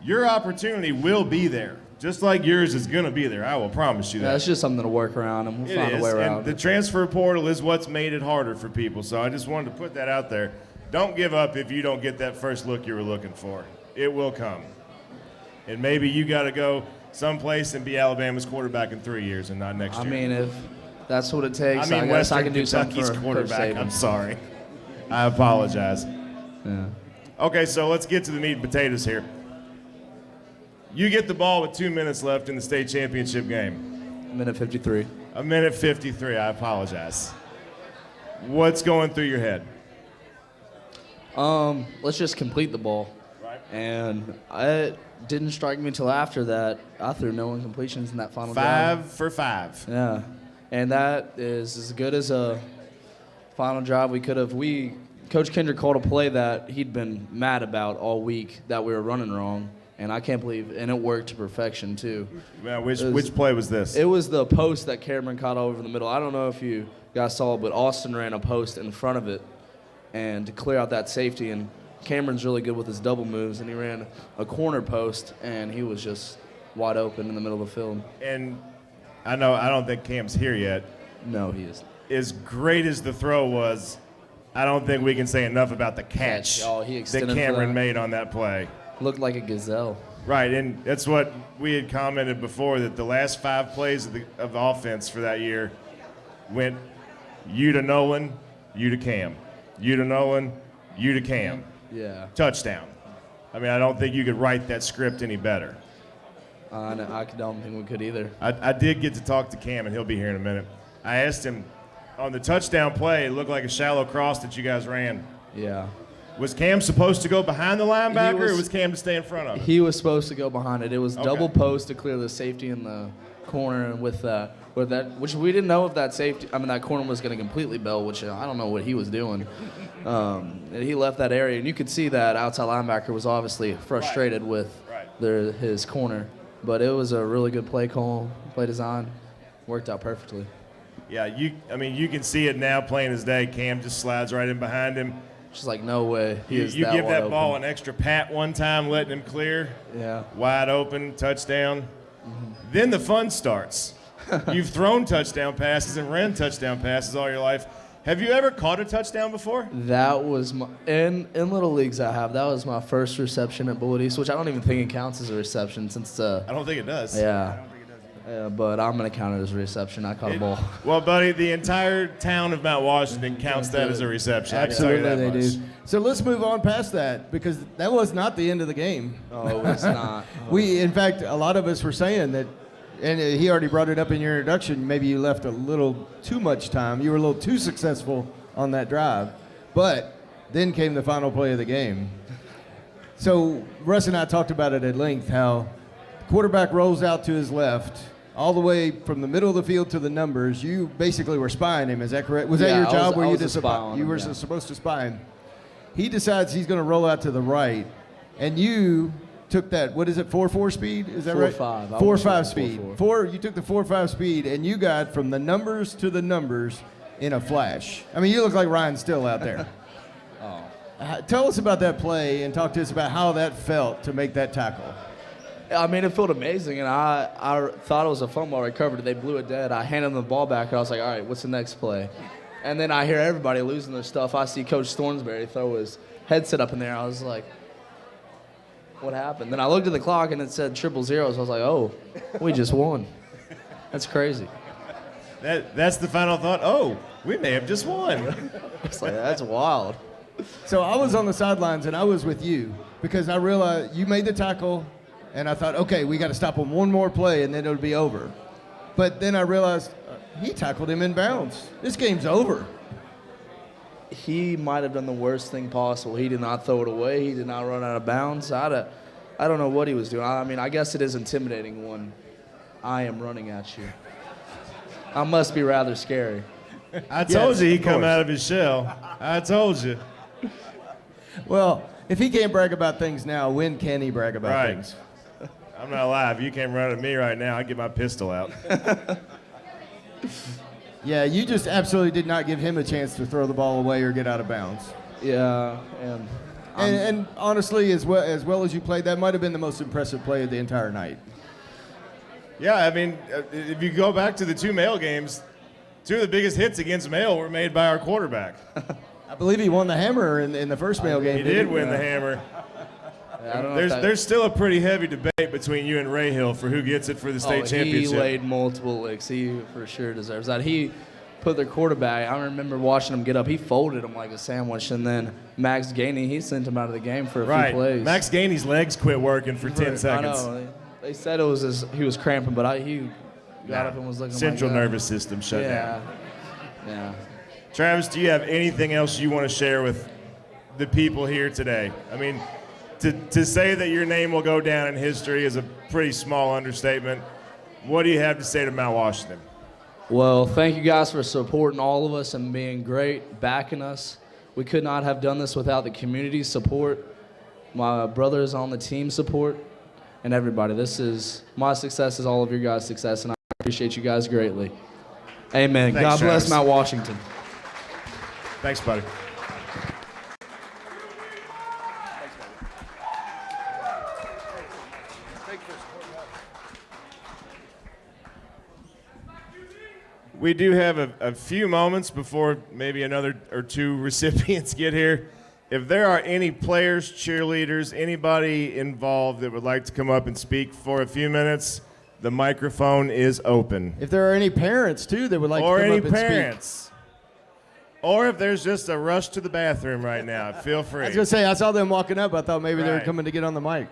Your opportunity will be there, just like yours is going to be there. I will promise you that. Yeah, it's just something to work around, and we'll It find is, a way around and the it. transfer portal is what's made it harder for people. So I just wanted to put that out there. Don't give up if you don't get that first look you were looking for. It will come. And maybe you got to go someplace and be Alabama's quarterback in 3 years and not next I year. mean, if that's what it takes, I mean, guess I Western can do something Kentucky's for quarterback. Coach I'm Saban. sorry. I apologize. Yeah. Okay, so let's get to the meat and potatoes here. You get the ball with 2 minutes left in the state championship game. Minute 53. A minute 53, I apologize. What's going through your head? Let's just complete the ball. Right. And it didn't strike me until after that. I threw no incompletions in that final drive. 5 for 5. Yeah. And that is as good as a final drive we could have. Coach Kendrick called a play that he'd been mad about all week that we were running wrong. And I can't believe, and it worked to perfection too. Man, which play was this? It was the post that Cameron caught over the middle. I don't know if you guys saw it, but Austin ran a post in front of it and to clear out that safety. And Cameron's really good with his double moves, and he ran a corner post, and he was just wide open in the middle of the field. And I don't think Cam's here yet. No, he isn't. As great as the throw was, I don't think we can say enough about the catch Oh, he that extended for Cameron that. made on that play. Looked like a gazelle. Right, and that's what we had commented before, that the last 5 plays of the offense for that year went you to Nolan, you to Cam. You to Nolan, you to Cam. Yeah. Touchdown. I mean, I don't think you could write that script any better. I don't think we could either. I did get to talk to Cam, and he'll be here in a minute. I asked him, on the touchdown play, it looked like a shallow cross that you guys ran. Yeah. Was Cam supposed to go behind the linebacker, was- or was Cam to stay in front of him? He was supposed to go behind it. It was Okay. double post to clear the safety in the corner, and with that, which we didn't know if that safety, that corner was going to completely bail, which I don't know what he was doing. And he left that area, and you could see that outside linebacker was obviously frustrated with his corner. But it was a really good play call, play design, worked out perfectly. Yeah, you can see it now plain as day. Cam just slides right in behind him. Just like, no way. He You is give wide that ball open. an extra pat one time, letting him clear. Yeah. Wide open, touchdown. Then the fun starts. You've thrown touchdown passes and ran touchdown passes all your life. Have you ever caught a touchdown before? That was in little leagues I have. That was my first reception at Bullitt East, which I don't even think it counts as a reception since I don't think it does. yeah. But I'm gonna count it as a reception. I caught a ball. Well, buddy, the entire town of Mount Washington counts that as a reception. I can tell you Absolutely, that they much. do. So let's move on past that, because that was not the end of the game. Oh, it's not. In fact, a lot of us were saying that, and he already brought it up in your introduction, maybe you left a little too much time. You were a little too successful on that drive. But then came the final play of the game. So Russ and I talked about it at length, how the quarterback rolls out to his left, all the way from the middle of the field to the numbers. You basically were spying him, is that correct? Was that Yeah, your I job? was Were you a just spy on you him, were yeah. supposed to spy him? He decides he's going to roll out to the right, and you took that, what is it, 4.4 speed? Is that right? 4.5. I 4.5 was speed. 4.4. You took the 4.5 speed, and you got from the numbers to the numbers in a flash. I mean, you look like Ryan Still out there. Tell us about that play and talk to us about how that felt to make that tackle. It felt amazing, and I thought it was a fumble. I recovered it. They blew it dead. I handed them the ball back, and I was like, all right, what's the next play? And then I hear everybody losing their stuff. I see Coach Thornsberry throw his headset up in there. I was like, what happened? Then I looked at the clock, and it said 000. So I was like, oh, we just won. That's crazy. That's the final thought. Oh, we may have just won. It's like, that's wild. So I was on the sidelines, and I was with you because I realized you made the tackle. And I thought, okay, we got to stop him one more play and then it'll be over. But then I realized he tackled him in bounds. This game's over. He might have done the worst thing possible. He did not throw it away. He did not run out of bounds. I don't know what he was doing. I mean, I guess it is intimidating when I am running at you. I must be rather scary. I told you he'd of come course. out of his shell. I told you. Well, if he can't brag about things now, when can he brag about Right. things? I'm not alive. You came running at me right now. I'd get my pistol out. Yeah, you just absolutely did not give him a chance to throw the ball away or get out of bounds. Yeah, and And honestly, as well as you played, that might have been the most impressive play of the entire night. Yeah, I mean, if you go back to the two Mail games, two of the biggest hits against Mail were made by our quarterback. I believe he won the hammer in the first Mail game. He didn't did win the hammer. I don't know if that- There's still a pretty heavy debate between you and Ray Hill for who gets it for the state championship. He laid multiple licks. He for sure deserves that. He put their quarterback. I remember watching him get up. He folded him like a sandwich, and then Max Gainey, he sent him out of the game for a Right. few plays. Max Gainey's legs quit working for 10 seconds. I know. They said it was he was cramping, but he got up and was looking Central like that. nervous system shut down. Yeah. Travis, do you have anything else you want to share with the people here today? I mean, to say that your name will go down in history is a pretty small understatement. What do you have to say to Mount Washington? Well, thank you guys for supporting all of us and being great, backing us. We could not have done this without the community support, my brothers on the team support, and everybody. My success is all of your guys' success, and I appreciate you guys greatly. Amen. Thanks, God bless Travis. Mount Washington. Thanks, buddy. We do have a few moments before maybe another or two recipients get here. If there are any players, cheerleaders, anybody involved that would like to come up and speak for a few minutes, the microphone is open. If there are any parents too that would like Or to come any up and speak. parents. Or if there's just a rush to the bathroom right now, feel free. I was gonna say I saw them walking up. I thought maybe they were Right. coming to get on the mic.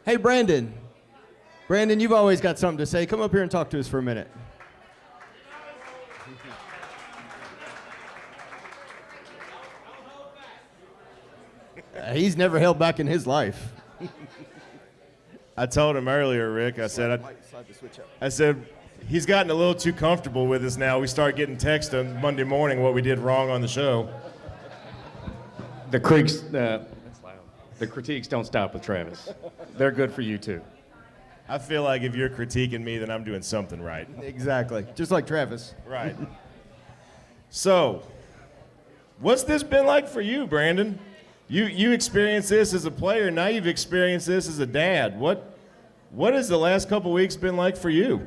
Hey, Brandon. Brandon, you've always got something to say. Come up here and talk to us for a minute. He's never held back in his life. I told him earlier, Rick, I said he's gotten a little too comfortable with us now. We start getting text on Monday morning what we did wrong on the show. The critiques don't stop with Travis. They're good for you too. I feel like if you're critiquing me, then I'm doing something right. Exactly. Just like Travis. Right. So, what's this been like for you, Brandon? You experienced this as a player, now you've experienced this as a dad. What has the last couple weeks been like for you?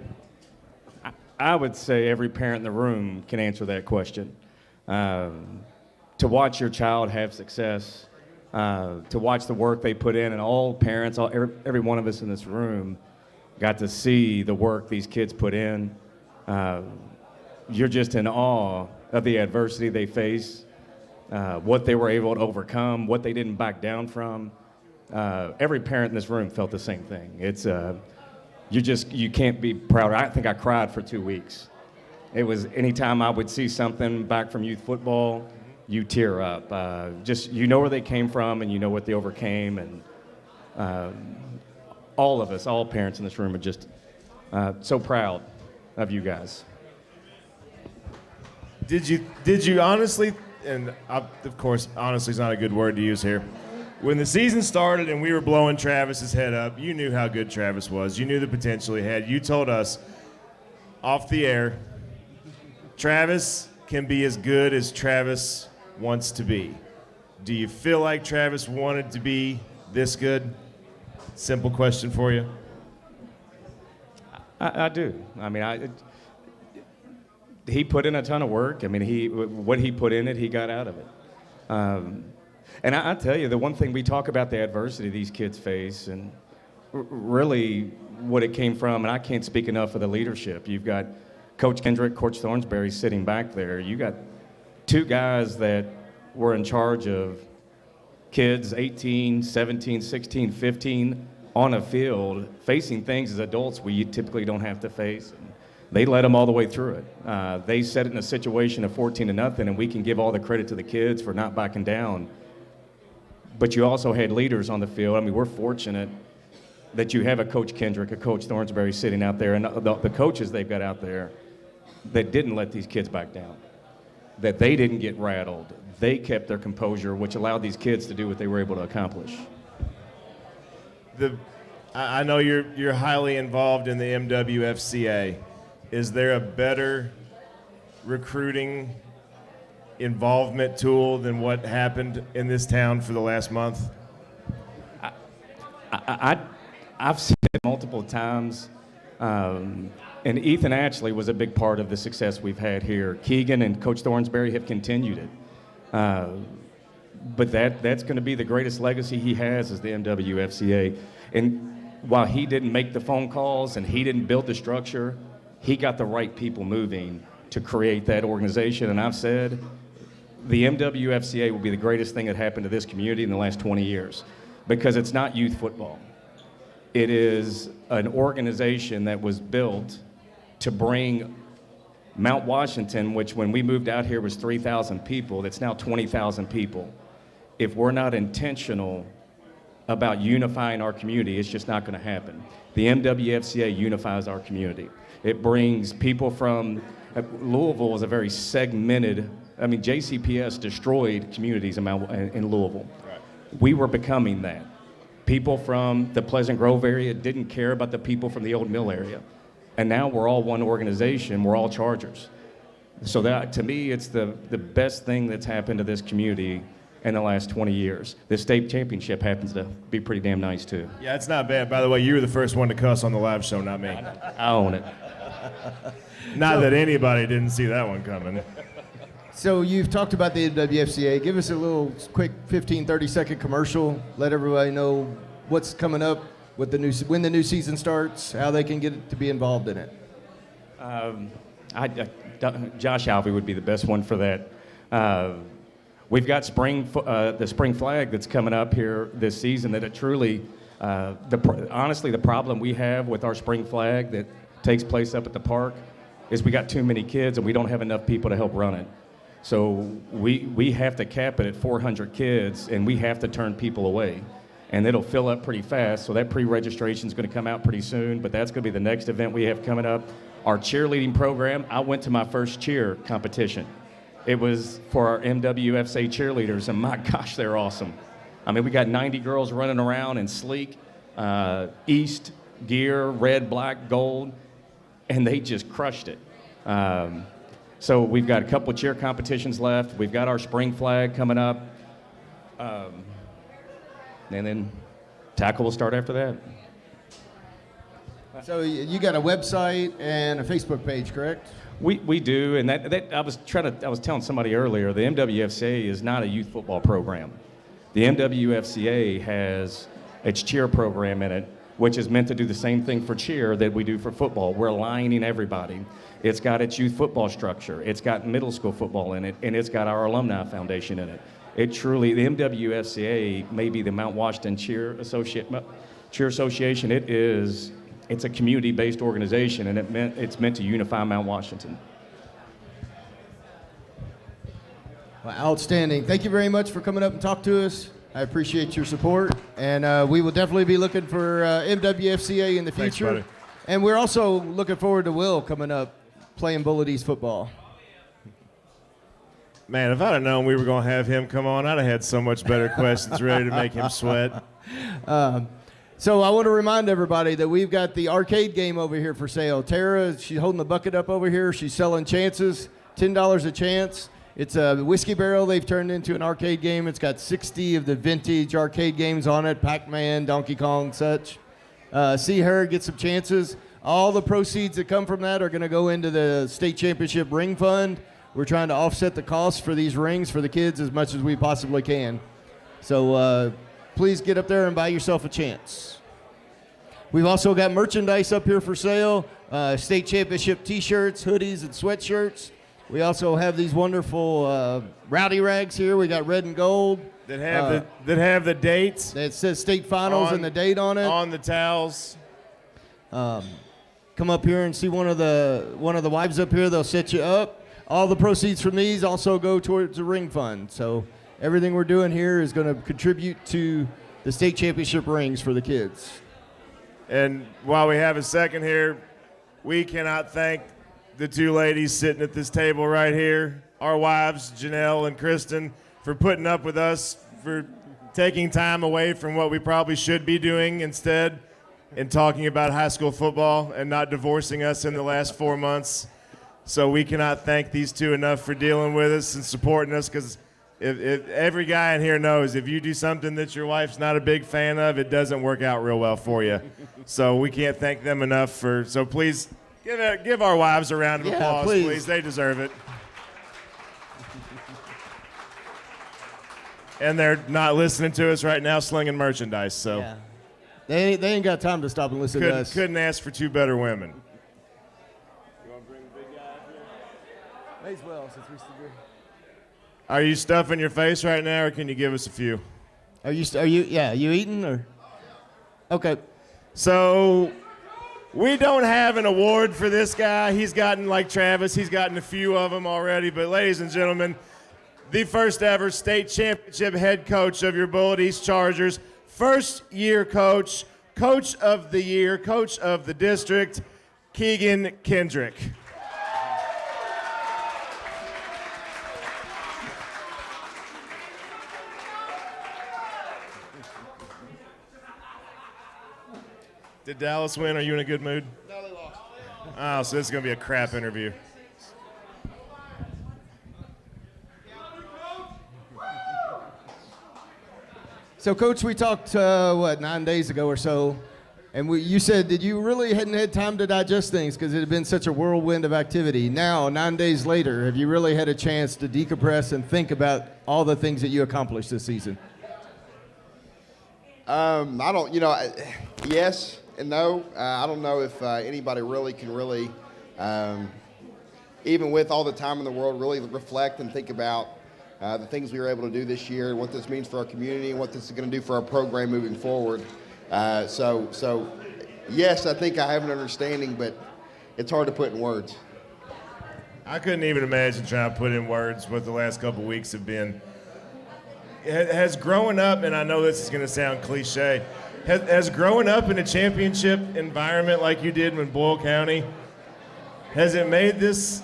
I would say every parent in the room can answer that question. To watch your child have success, to watch the work they put in, and all parents, every one of us in this room got to see the work these kids put in. You're just in awe of the adversity they face, what they were able to overcome, what they didn't back down from. Every parent in this room felt the same thing. It's you can't be prouder. I think I cried for 2 weeks. It was anytime I would see something back from youth football, you tear up. Just you know where they came from and you know what they overcame, and all of us, all parents in this room, are just so proud of you guys. Did you honestly, and of course, honestly is not a good word to use here. When the season started and we were blowing Travis's head up, you knew how good Travis was. You knew the potential he had. You told us off the air, Travis can be as good as Travis wants to be. Do you feel like Travis wanted to be this good? Simple question for you. I do. I mean, he put in a ton of work. I mean, what he put in it, he got out of it. And I tell you, the one thing we talk about the adversity these kids face, and really what it came from, and I can't speak enough of the leadership. You've got Coach Kendrick, Coach Thornsberry sitting back there. You got two guys that were in charge of kids 18, 17, 16, 15 on a field facing things as adults we typically don't have to face. And they led them all the way through it. They set it in a situation of 14-0, and we can give all the credit to the kids for not backing down. But you also had leaders on the field. I mean, we're fortunate that you have a Coach Kendrick, a Coach Thornsberry sitting out there, and the coaches they've got out there that didn't let these kids back down, that they didn't get rattled. They kept their composure, which allowed these kids to do what they were able to accomplish. I know you're highly involved in the MWFCA. Is there a better recruiting involvement tool than what happened in this town for the last month? I've seen it multiple times, and Ethan Ashley was a big part of the success we've had here. Keegan and Coach Thornsberry have continued it. But that's going to be the greatest legacy he has is the MWFCA. And while he didn't make the phone calls and he didn't build the structure, he got the right people moving to create that organization. And I've said the MWFCA will be the greatest thing that happened to this community in the last 20 years because it's not youth football. It is an organization that was built to bring Mount Washington, which when we moved out here was 3,000 people, that's now 20,000 people. If we're not intentional about unifying our community, it's just not going to happen. The MWFCA unifies our community. It brings people from, Louisville is a very segmented, I mean, JCPS destroyed communities in Louisville. Right. We were becoming that. People from the Pleasant Grove area didn't care about the people from the Old Mill area. And now we're all one organization, we're all Chargers. So that, to me, it's the best thing that's happened to this community in the last 20 years. This state championship happens to be pretty damn nice, too. Yeah, it's not bad. By the way, you were the first one to cuss on the live show, not me. I own it. Not that anybody didn't see that one coming. So you've talked about the WFCA. Give us a little quick 15, 30-second commercial. Let everybody know what's coming up, when the new season starts, how they can get to be involved in it. Josh Alvey would be the best one for that. We've got the spring flag that's coming up here this season that it truly, honestly, the problem we have with our spring flag that takes place up at the park is we got too many kids and we don't have enough people to help run it. So we have to cap it at 400 kids and we have to turn people away. And it'll fill up pretty fast, so that pre-registration is going to come out pretty soon, but that's going to be the next event we have coming up. Our cheerleading program, I went to my first cheer competition. It was for our MWFCA cheerleaders, and my gosh, they're awesome. I mean, we got 90 girls running around in sleek, East gear, red, black, gold, and they just crushed it. So we've got a couple of cheer competitions left. We've got our spring flag coming up. And then tackle will start after that. So you got a website and a Facebook page, correct? We do, and that I was telling somebody earlier, the MWFCA is not a youth football program. The MWFCA has its cheer program in it, which is meant to do the same thing for cheer that we do for football. We're aligning everybody. It's got its youth football structure. It's got middle school football in it, and it's got our alumni foundation in it. It truly, the MWFCA may be the Mount Washington Cheer Association. It's a community-based organization, and it's meant to unify Mount Washington. Well, outstanding. Thank you very much for coming up and talk to us. I appreciate your support, and we will definitely be looking for MWFCA in the future. Thanks, buddy. And we're also looking forward to Will coming up playing Bullet East football. Man, if I'd have known we were going to have him come on, I'd have had so much better questions ready to make him sweat. So I want to remind everybody that we've got the arcade game over here for sale. Tara, she's holding the bucket up over here. She's selling chances, $10 a chance. It's a whiskey barrel they've turned into an arcade game. It's got 60 of the vintage arcade games on it, Pac-Man, Donkey Kong, such. See her, get some chances. All the proceeds that come from that are going to go into the state championship ring fund. We're trying to offset the costs for these rings for the kids as much as we possibly can. So please get up there and buy yourself a chance. We've also got merchandise up here for sale, state championship t-shirts, hoodies, and sweatshirts. We also have these wonderful rowdy rags here. We got red and gold. That have the dates That says state finals and the date on it. on the towels. Come up here and see one of the wives up here. They'll set you up. All the proceeds from these also go towards the ring fund. So everything we're doing here is going to contribute to the state championship rings for the kids. And while we have a second here, we cannot thank the two ladies sitting at this table right here, our wives, Janelle and Kristen, for putting up with us, for taking time away from what we probably should be doing instead and talking about high school football and not divorcing us in the last 4 months. So we cannot thank these two enough for dealing with us and supporting us, because if every guy in here knows if you do something that your wife's not a big fan of, it doesn't work out real well for you. So we can't thank them enough so please give our wives a round of applause, please. They deserve it. And they're not listening to us right now slinging merchandise, so Yeah. They ain't got time to stop and listen to us. couldn't ask for two better women. May as well, since we still do. Are you stuffing your face right now, or can you give us a few? Are you eating or? Okay. So we don't have an award for this guy. He's gotten, like Travis, he's gotten a few of them already. But ladies and gentlemen, the first ever state championship head coach of your Bullitt East Chargers, first year coach, coach of the year, coach of the district, Keegan Kendrick. Did Dallas win? Are you in a good mood? No, they lost. Oh, so this is going to be a crap interview. So, Coach, we talked, 9 days ago or so, and you said that you really hadn't had time to digest things because it had been such a whirlwind of activity. Now, 9 days later, have you really had a chance to decompress and think about all the things that you accomplished this season? I don't, yes and no. I don't know if anybody really can even with all the time in the world, really reflect and think about the things we were able to do this year, what this means for our community, and what this is going to do for our program moving forward. So yes, I think I have an understanding, but it's hard to put in words. I couldn't even imagine trying to put in words what the last couple of weeks have been. Has growing up, and I know this is going to sound cliche, has growing up in a championship environment like you did in Boyle County, has it made this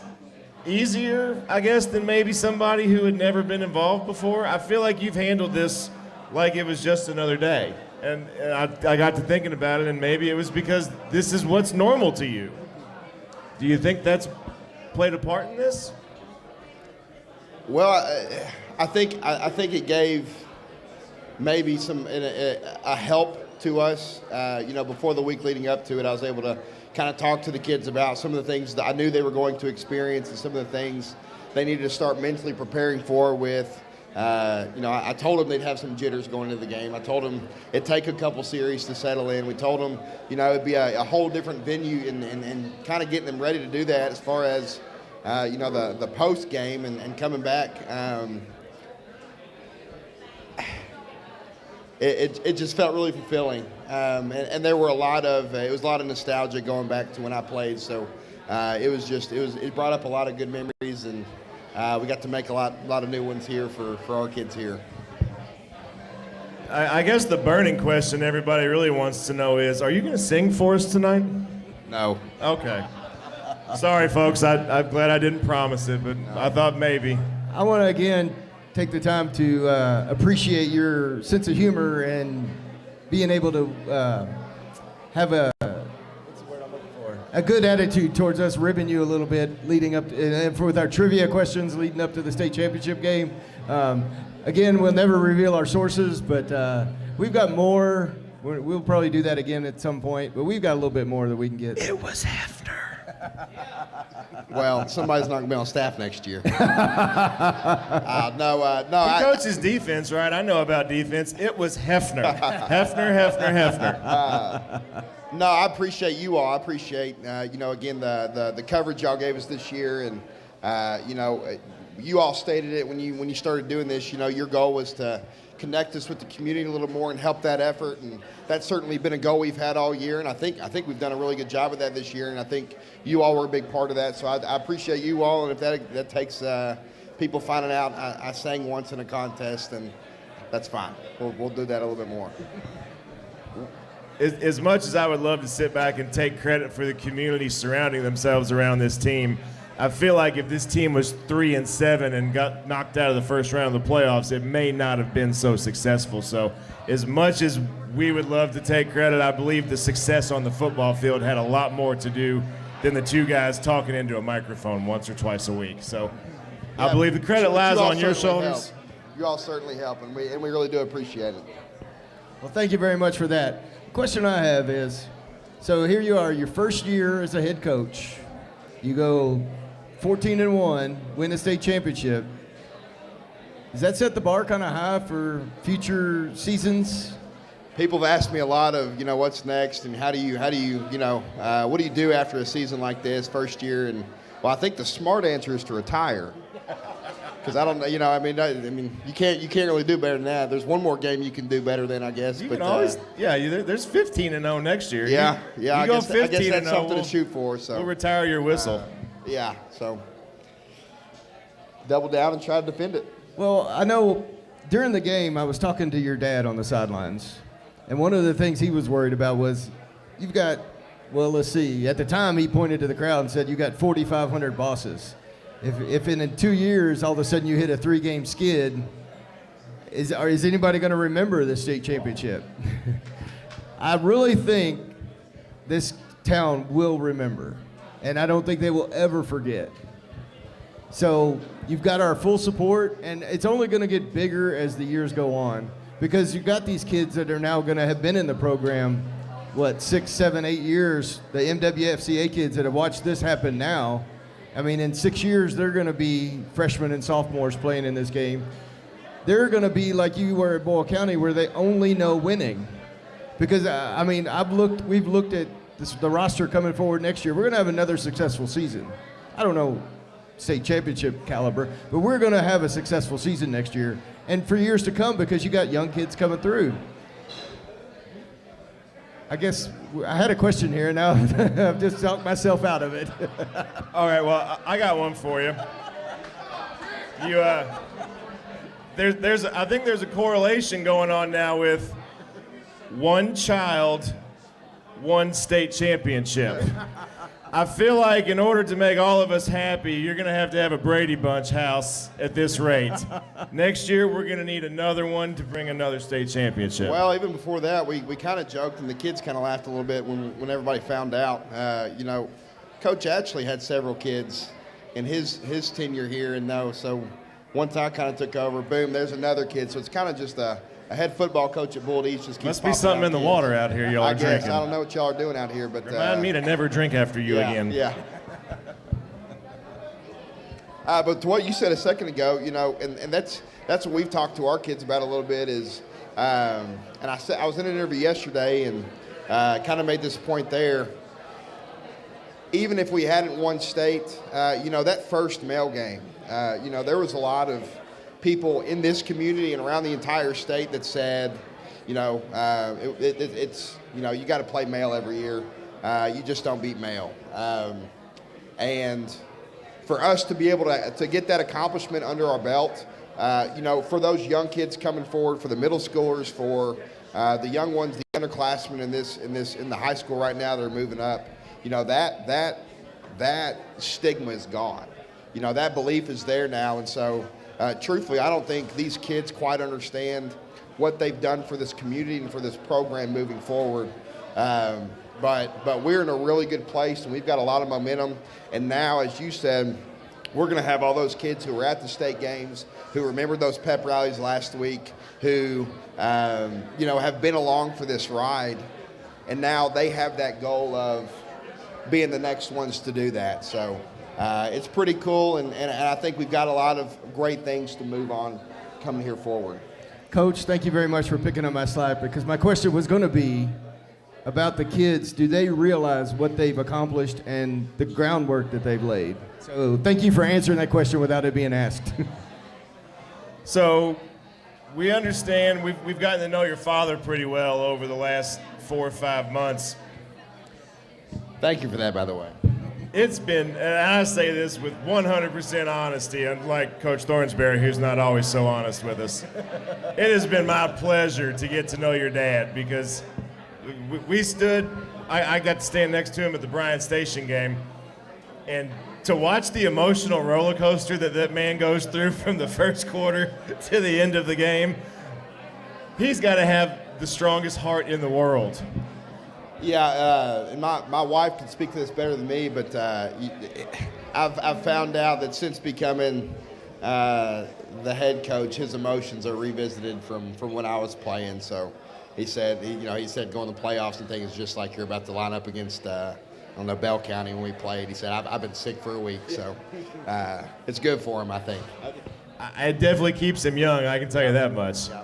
easier, I guess, than maybe somebody who had never been involved before? I feel like you've handled this like it was just another day. And I got to thinking about it, and maybe it was because this is what's normal to you. Do you think that's played a part in this? Well, I think it gave maybe a help to us. Before the week leading up to it, I was able to kind of talk to the kids about some of the things that I knew they were going to experience and some of the things they needed to start mentally preparing for with. I told them they'd have some jitters going into the game. I told them it'd take a couple series to settle in. We told them, it'd be a whole different venue and kind of getting them ready to do that as far as, the post game and coming back. It just felt really fulfilling. And there were it was a lot of nostalgia going back to when I played. So it brought up a lot of good memories, and we got to make a lot of new ones here for our kids here. I guess the burning question everybody really wants to know is, are you going to sing for us tonight? No. Okay. Sorry, folks. I'm glad I didn't promise it, but I thought maybe. I want to, again, take the time to appreciate your sense of humor and being able to have a good attitude towards us ribbing you a little bit leading up with our trivia questions leading up to the state championship game. Again, we'll never reveal our sources, but we've got more. We'll probably do that again at some point, but we've got a little bit more that we can get. It was Hefner. Well, somebody's not going to be on staff next year. He coaches defense, right? I know about defense. It was Hefner. Hefner. No, I appreciate you all. I appreciate, again, the coverage y'all gave us this year, and You all stated it when you started doing this. Your goal was to connect us with the community a little more and help that effort, and that's certainly been a goal we've had all year. And I think we've done a really good job of that this year, and I think you all were a big part of that. So I appreciate you all, and if that takes people finding out I sang once in a contest, and that's fine. We'll do that a little bit more. As much as I would love to sit back and take credit for the community surrounding themselves around this team, I feel like if this team was 3-7 and got knocked out of the first round of the playoffs, it may not have been so successful. So as much as we would love to take credit, I believe the success on the football field had a lot more to do than the two guys talking into a microphone once or twice a week. So I believe the credit lies on your shoulders. Help. You all certainly help, and we really do appreciate it. Well, thank you very much for that. The question I have is, so here you are, your first year as a head coach. You go 14-1, win a state championship. Does that set the bar kind of high for future seasons? People have asked me a lot of, what's next and what do you do after a season like this, first year? And well, I think the smart answer is to retire. Because I don't know, you can't really do better than that. There's one more game you can do better than, I guess. You can always, there's 15-0 next year. Yeah, you I go guess 15-0. that's something to shoot for. So we'll retire your whistle. So double down and try to defend it. Well, I know during the game I was talking to your dad on the sidelines, and one of the things he was worried about was you've got, let's see, at the time he pointed to the crowd and said you got 4,500 bosses. If in 2 years all of a sudden you hit a 3-game skid, is anybody going to remember the state championship? I really think this town will remember, and I don't think they will ever forget. So you've got our full support, and it's only going to get bigger as the years go on, because you've got these kids that are now going to have been in the program, 6, 7, 8 years, the MWFCA kids that have watched this happen now. I mean, in 6 years, they're going to be freshmen and sophomores playing in this game. They're going to be like you were at Boyle County, where they only know winning. Because, we've looked at the roster coming forward next year. We're going to have another successful season. I don't know state championship caliber, but we're going to have a successful season next year. And for years to come, because you got young kids coming through. I guess I had a question here, now I've just talked myself out of it. All right, well, I got one for you. I think there's a correlation going on now with one child, one state championship. I feel like in order to make all of us happy, you're going to have a Brady Bunch house at this rate. Next year, we're going to need another one to bring another state championship. Well, even before that, we kind of joked, and the kids kind of laughed a little bit when everybody found out. Coach actually had several kids in his tenure here, and so once I kind of took over, boom, there's another kid. So it's kind of just a head football coach at Bull East just keeps Must be something in the water out here y'all are drinking. I don't know what y'all are doing out here, but remind me to never drink after you again. Yeah. But to what you said a second ago, and that's what we've talked to our kids about a little bit is, and I was in an interview yesterday and kind of made this point there. Even if we hadn't won state, that first male game, there was a lot of people in this community and around the entire state that said, it's you got to play male every year. You just don't beat male. And for us to be able to get that accomplishment under our belt, for those young kids coming forward, for the middle schoolers, for the young ones, the underclassmen in the high school right now that are moving up, that stigma is gone. That belief is there now, and so. Truthfully, I don't think these kids quite understand what they've done for this community and for this program moving forward. But we're in a really good place, and we've got a lot of momentum. And now, as you said, we're going to have all those kids who were at the state games, who remembered those pep rallies last week, who have been along for this ride, and now they have that goal of being the next ones to do that. So. It's pretty cool, and I think we've got a lot of great things to move on coming here forward. Coach, thank you very much for picking up my slide, because my question was going to be, about the kids, do they realize what they've accomplished and the groundwork that they've laid? So thank you for answering that question without it being asked. So we understand we've gotten to know your father pretty well over the last 4 or 5 months. Thank you for that, by the way. It's been, and I say this with 100% honesty, unlike Coach Thornsberry, who's not always so honest with us. It has been my pleasure to get to know your dad because we stood, I got to stand next to him at the Bryan Station game, and to watch the emotional roller coaster that man goes through from the first quarter to the end of the game, he's got to have the strongest heart in the world. Yeah, and my wife can speak to this better than me, but I've found out that since becoming the head coach, his emotions are revisited from when I was playing. So he said going to the playoffs and things is just like you're about to line up against I don't know, Bell County when we played. He said I've been sick for a week, so it's good for him, I think. It definitely keeps him young, I can tell you that much. Yeah.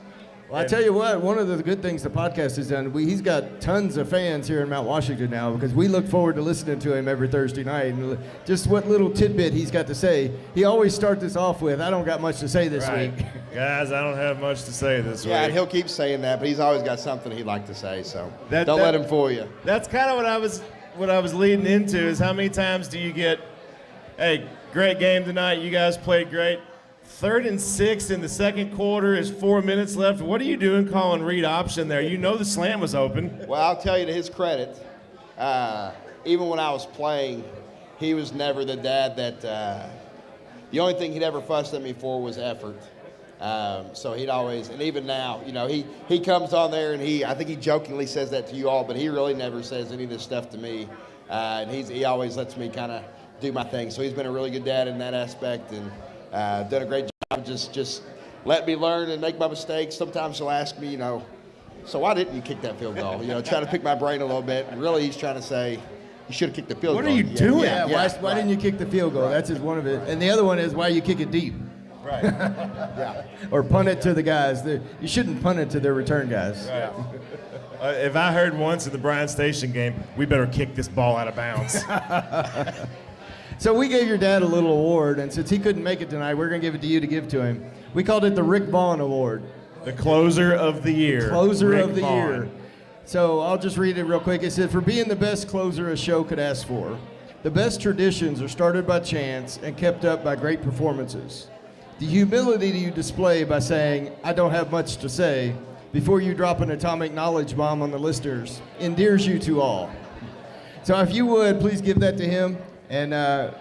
Well, I tell you what, one of the good things the podcast has done, he's got tons of fans here in Mount Washington now because we look forward to listening to him every Thursday night. And just what little tidbit he's got to say. He always starts this off with, I don't got much to say this week. Guys, I don't have much to say this week. Yeah, and he'll keep saying that, but he's always got something he'd like to say, so don't let him fool you. That's kind of what I was leading into is how many times do you get, hey, great game tonight, you guys played great. 3rd and 6 in the second quarter is 4 minutes left. What are you doing calling read option there? You know the slant was open. Well, I'll tell you to his credit, even when I was playing, he was never the dad that the only thing he'd ever fussed at me for was effort. So he'd always, and even now, he comes on there and I think he jokingly says that to you all, but he really never says any of this stuff to me. And he always lets me kind of do my thing. So he's been a really good dad in that aspect and done a great job. Just let me learn and make my mistakes. Sometimes he'll ask me, so why didn't you kick that field goal? Try to pick my brain a little bit. And really, he's trying to say, you should have kicked the field goal. What are you doing? Yeah, why didn't you kick the field goal? That's just one of it. And the other one is why you kick it deep. Right. Yeah. Or punt it to the guys. You shouldn't punt it to their return guys. Right. If I heard once in the Bryan Station game, we better kick this ball out of bounds. So we gave your dad a little award, and since he couldn't make it tonight, we're going to give it to you to give to him. We called it the Rick Vaughn Award. The closer of the year. Closer Rick of the Vaughn. year. So I'll just read it real quick. It said, for being the best closer a show could ask for, the best traditions are started by chance and kept up by great performances. The humility you display by saying, I don't have much to say, before you drop an atomic knowledge bomb on the listeners, endears you to all. So if you would, please give that to him. And I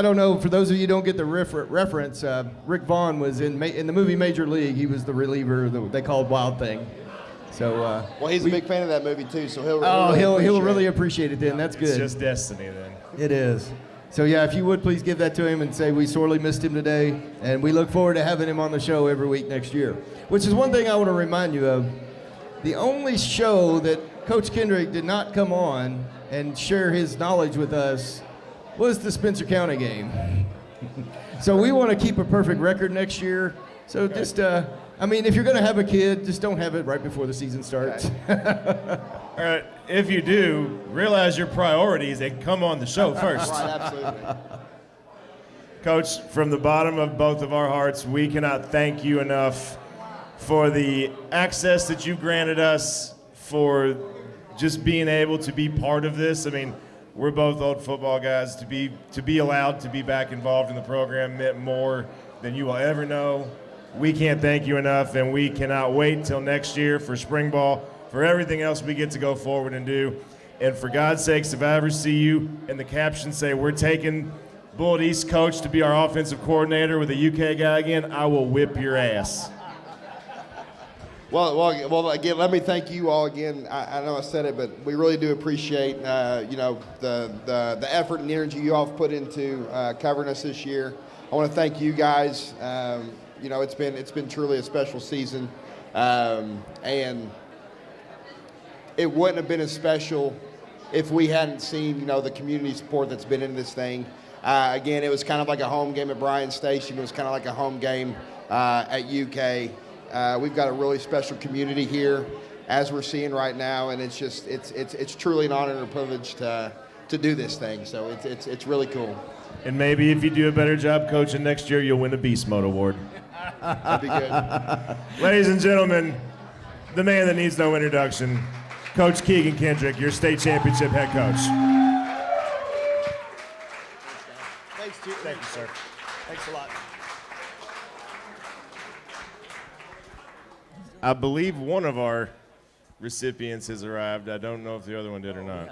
don't know, for those of you who don't get the reference, Rick Vaughn was in the movie Major League. He was the reliever that they called Wild Thing. So well, he's a big fan of that movie too, so he'll really appreciate it then. That's good. It's just destiny then. It is. So yeah, if you would please give that to him and say we sorely missed him today, and we look forward to having him on the show every week next year. Which is one thing I want to remind you of. The only show that Coach Kendrick did not come on and share his knowledge with us was the Spencer County game. So we want to keep a perfect record next year. So just, if you're going to have a kid, just don't have it right before the season starts. All right, if you do, realize your priorities and come on the show first. Right, absolutely. Coach, from the bottom of both of our hearts, we cannot thank you enough for the access that you granted us, for just being able to be part of this. We're both old football guys. To be allowed to be back involved in the program meant more than you will ever know. We can't thank you enough, and we cannot wait till next year for spring ball, for everything else we get to go forward and do. And for God's sakes, if I ever see you and the caption say, we're taking Bullitt East coach to be our offensive coordinator with a UK guy again, I will whip your ass. Well, again, let me thank you all again. I know I said it, but we really do appreciate, the effort and energy you all have put into covering us this year. I want to thank you guys. It's been truly a special season, and it wouldn't have been as special if we hadn't seen, the community support that's been in this thing. Again, it was kind of like a home game at Bryan Station. It was kind of like a home game at UK. We've got a really special community here. as we're seeing right now, and it's just it's truly an honor and a privilege to do this thing. So it's really cool. And maybe if you do a better job coaching next year, you'll win a Beast Mode Award. That'd be good. Ladies and gentlemen, the man that needs no introduction, Coach Keegan Kendrick, your state championship head coach. Thanks, Thank you, sir. Thanks a lot. I believe one of our recipients has arrived. I don't know if the other one did or not.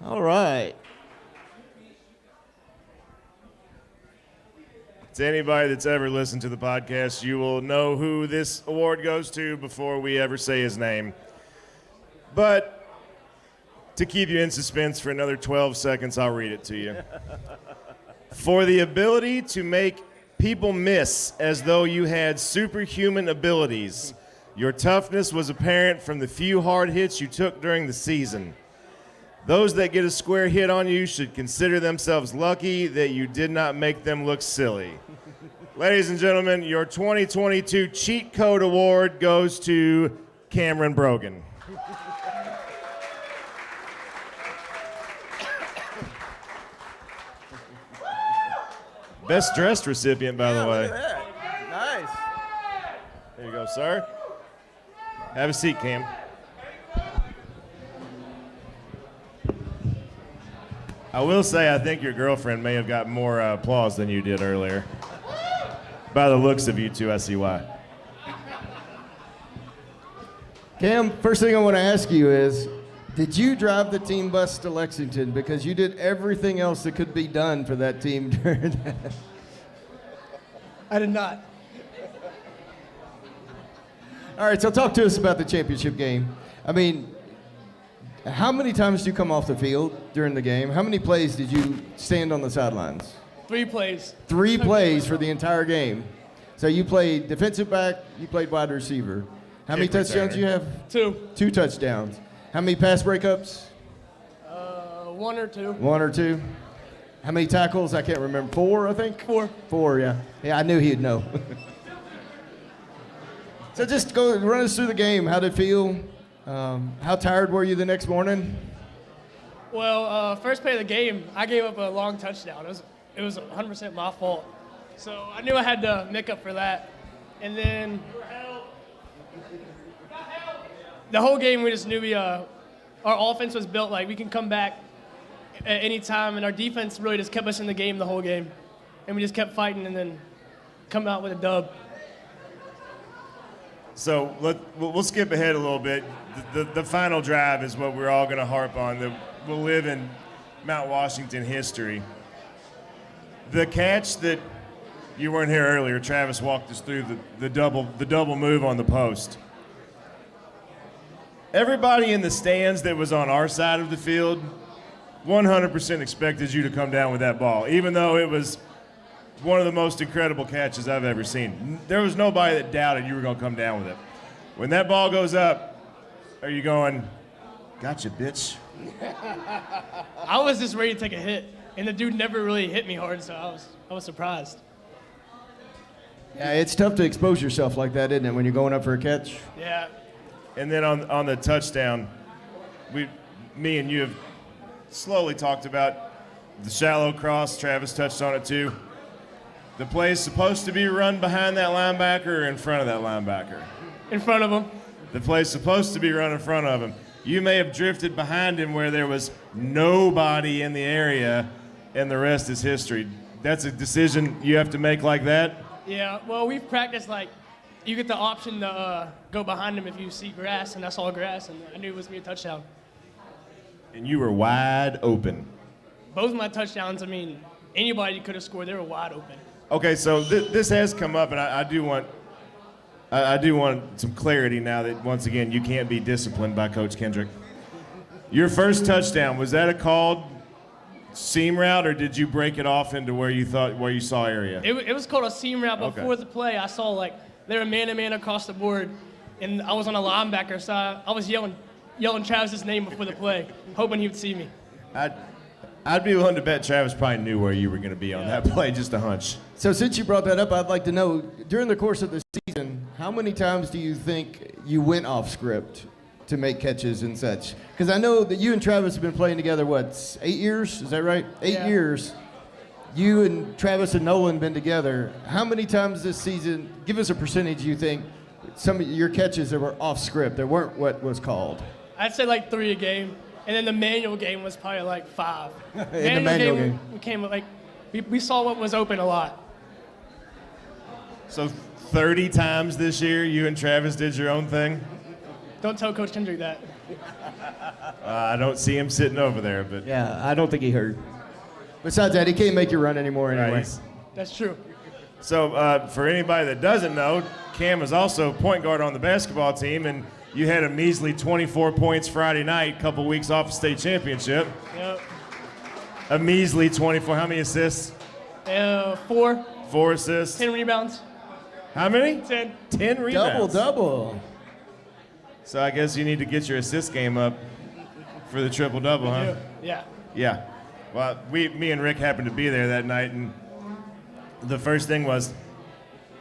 All right. To anybody that's ever listened to the podcast, you will know who this award goes to before we ever say his name. But to keep you in suspense for another 12 seconds, I'll read it to you. For the ability to make people miss as though you had superhuman abilities, your toughness was apparent from the few hard hits you took during the season. Those that get a square hit on you should consider themselves lucky that you did not make them look silly. Ladies and gentlemen, your 2022 Cheat Code Award goes to Cameron Brogan. Best dressed recipient, by the way. Nice. There you go, sir. Have a seat, Cam. I will say, I think your girlfriend may have got more applause than you did earlier. By the looks of you two, I see why. Cam, first thing I want to ask you is, did you drive the team bus to Lexington? Because you did everything else that could be done for that team during that. I did not. All right, so talk to us about the championship game. I mean, how many times did you come off the field during the game? How many plays did you stand on the sidelines? 3 plays. 3 plays for the entire game. So you played defensive back, you played wide receiver. How many touchdowns do you have? 2. 2 touchdowns. How many pass breakups? 1 or 2. 1 or 2. How many tackles? I can't remember. 4, I think? 4. 4, yeah. Yeah, I knew he'd know. So just go run us through the game. How did it feel? How tired were you the next morning? Well, first play of the game, I gave up a long touchdown. It was 100% my fault. So I knew I had to make up for that. And then the whole game, we just knew our offense was built like we can come back at any time, and our defense really just kept us in the game the whole game. And we just kept fighting and then come out with a dub. So we'll skip ahead a little bit. The final drive is what we're all going to harp on, that will live in Mount Washington history. The catch that you weren't here earlier, Travis walked us through the double move on the post. Everybody in the stands that was on our side of the field 100% expected you to come down with that ball, even though it was one of the most incredible catches I've ever seen. There was nobody that doubted you were going to come down with it. When that ball goes up, are you going, gotcha, bitch? I was just ready to take a hit, and the dude never really hit me hard, so I was surprised. Yeah, it's tough to expose yourself like that, isn't it, when you're going up for a catch? Yeah. And then on the touchdown, me and you have slowly talked about the shallow cross. Travis touched on it too. The play is supposed to be run behind that linebacker or in front of that linebacker? In front of him. The play is supposed to be run in front of him. You may have drifted behind him where there was nobody in the area, and the rest is history. That's a decision you have to make like that? Yeah, well, we've practiced, like, you get the option to go behind him if you see grass, and I saw grass, and I knew it was going to be a touchdown. And you were wide open. Both of my touchdowns, I mean, anybody could have scored. They were wide open. Okay, so this has come up, and I do want some clarity now that, once again, you can't be disciplined by Coach Kendrick. Your first touchdown, was that a called seam route, or did you break it off into where you saw area? It was called a seam route. Okay. Before the play, I saw, like, they were man-to-man across the board, and I was on a linebacker, so I was yelling Travis's name before the play, hoping he would see me. I'd be willing to bet Travis probably knew where you were going to be on that play, just a hunch. So since you brought that up, I'd like to know, during the course of the season, how many times do you think you went off script to make catches and such? Because I know that you and Travis have been playing together, what, 8 years? Is that right? 8 Yeah. years. You and Travis and Nolan been together. How many times this season, give us a percentage you think, some of your catches that were off script, that weren't what was called? I'd say like 3 a game, and then the manual game was probably like 5. In the manual game. we came with like we saw what was open a lot. So 30 times this year, you and Travis did your own thing. Don't tell Coach Kendrick that. I don't see him sitting over there, but Yeah, I don't think he heard. Besides that, he can't make you run anymore anyway. Right. That's true. So for anybody that doesn't know, Cam is also point guard on the basketball team, and you had a measly 24 points Friday night, couple weeks off the state championship. Yep. A measly 24. How many assists? 4, 4 assists. 10 rebounds, How many? 10. 10 rebounds. Double. So I guess you need to get your assist game up for the triple double, huh? Yeah. Yeah. Well, me and Rick happened to be there that night, and the first thing was,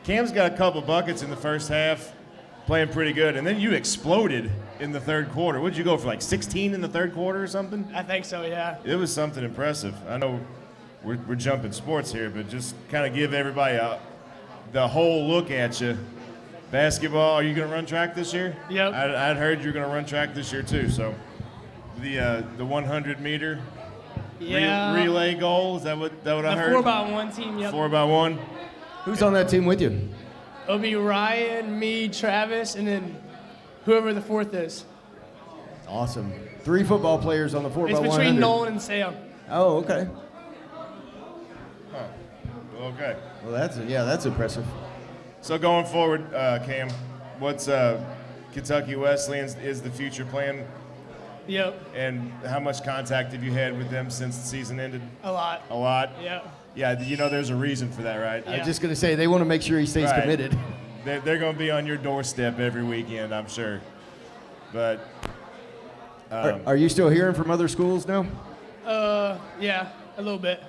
Cam's got a couple buckets in the first half, playing pretty good, and then you exploded in the third quarter. What'd you go for, like 16 in the third quarter or something? I think so. Yeah. It was something impressive. I know we're jumping sports here, but just kind of give everybody the whole look at you. Basketball, are you going to run track this year? Yep. I'd heard you were going to run track this year too. So the 100-meter Yeah. relay goal, is that what I The heard? 4x1 team. Yep. 4x1. Who's on that team with you? It'll be Ryan, me, Travis, and then whoever the fourth is. Awesome. 3 football players on the 4x100. It's between Nolan and Sam. Oh, okay. Okay. Well, that's impressive. So going forward, Cam, what's Kentucky Wesleyan is the future plan, Yep. and how much contact have you had with them since the season ended? A lot. A lot. Yep. Yeah, you know there's a reason for that, right? I was just going to say, they want to make sure he stays Right. committed. They're going to be on your doorstep every weekend, I'm sure. But Are you still hearing from other schools now? Yeah, a little bit.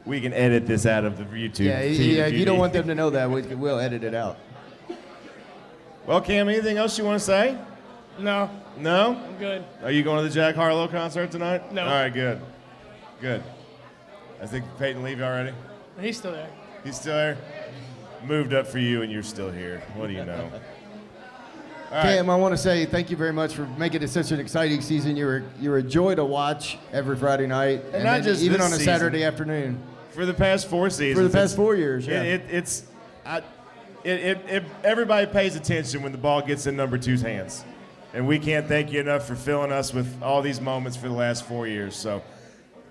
we can edit this out of the YouTube Yeah, feed if you don't need. want them to know that, we'll edit it out. Well, Cam, anything else you want to say? No, No? I'm good. Are you going to the Jack Harlow concert tonight? No. All right, good. Good. I think Peyton Levy already. He's still there. He's still there. Moved up for you, and you're still here. What do you know? All right. Cam, I want to say thank you very much for making it such an exciting season. You're a joy to watch every Friday night, And not then just even this on a season. Saturday afternoon. For the past 4 seasons. For the past it's- 4 years, yeah. Everybody pays attention when the ball gets in number 2's hands. And we can't thank you enough for filling us with all these moments for the last 4 years. So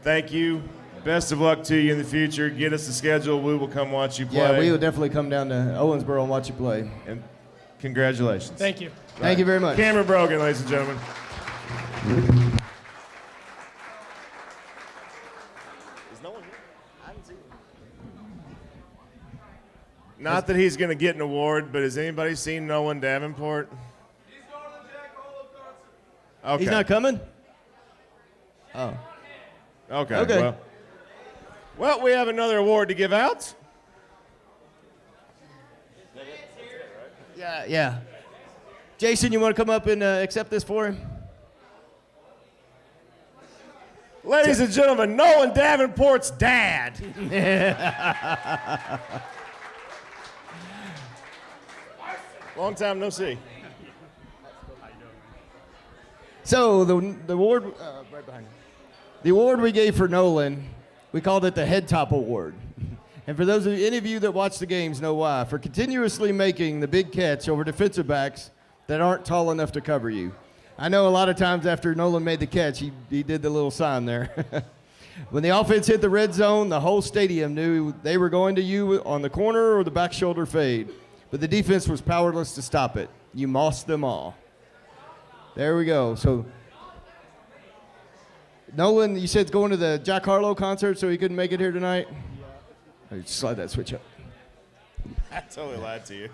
thank you. Best of luck to you in the future. Get us the schedule. We will come watch you play. Yeah, we will definitely come down to Owensboro and watch you play. And congratulations. Thank you. Thank you very much. Cameron Brogan, ladies and gentlemen. Not that he's going to get an award, but has anybody seen Nolan Davenport? He's going to the Jack Harlow concert. Okay. He's not coming? Oh. Okay. Okay. Well, we have another award to give out. Yeah. Jason, you want to come up and accept this for him? Ladies and gentlemen, Nolan Davenport's dad. Long time no see. So the award, right behind you. The award we gave for Nolan, we called it the Head Top Award. And for any of you that watch the games know why. For continuously making the big catch over defensive backs that aren't tall enough to cover you. I know a lot of times after Nolan made the catch, he did the little sign there. When the offense hit the red zone, the whole stadium knew they were going to you on the corner or the back shoulder fade. But the defense was powerless to stop it. You mossed them all. There we go. So, Nolan, you said going to the Jack Harlow concert, so he couldn't make it here tonight? Yeah. Slide that switch up. I totally lied to you.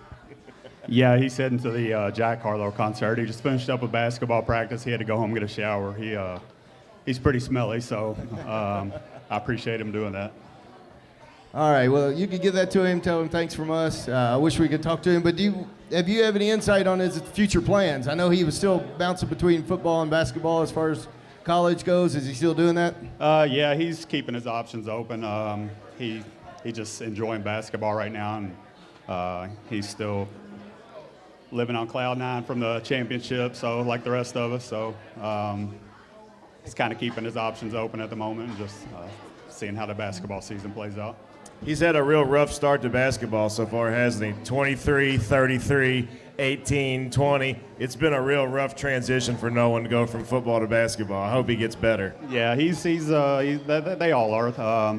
Yeah, he's heading to the Jack Harlow concert. He just finished up a basketball practice. He had to go home and get a shower. He's pretty smelly, so I appreciate him doing that. All right. Well, you could give that to him. Tell him thanks from us. I wish we could talk to him. But have you any insight on his future plans? I know he was still bouncing between football and basketball as far as college goes. Is he still doing that? Yeah, he's keeping his options open. He's just enjoying basketball right now, and he's still living on cloud nine from the championship. So like the rest of us, so he's kind of keeping his options open at the moment, and just seeing how the basketball season plays out. He's had a real rough start to basketball so far, hasn't he? 23, 33, 18, 20. It's been a real rough transition for Nolan to go from football to basketball. I hope he gets better. Yeah, they all are.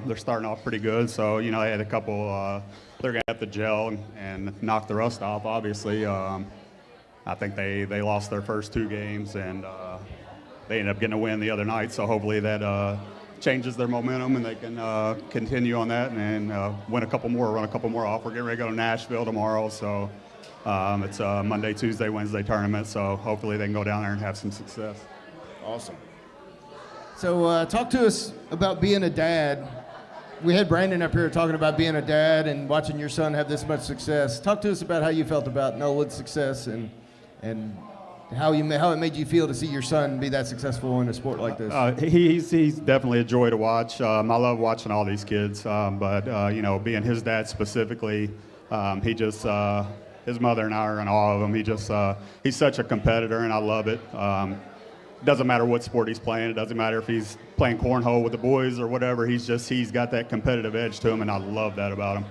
They're starting off pretty good. So, they had a couple, they're going to have to gel and knock the rust off, obviously. I think they lost their first 2 games, and they ended up getting a win the other night. So hopefully that changes their momentum, and they can continue on that and run a couple more off. We're getting ready to go to Nashville tomorrow, so it's a Monday, Tuesday, Wednesday tournament, so hopefully they can go down there and have some success. Awesome. So talk to us about being a dad. We had Brandon up here talking about being a dad and watching your son have this much success. Talk to us about how you felt about Nolan's success and how it made you feel to see your son be that successful in a sport like this. He's definitely a joy to watch. I love watching all these kids, but being his dad specifically, he just his mother and I are in awe of him. He's such a competitor, and I love it. Doesn't matter what sport he's playing. It doesn't matter if he's playing cornhole with the boys or whatever. He's got that competitive edge to him, and I love that about him.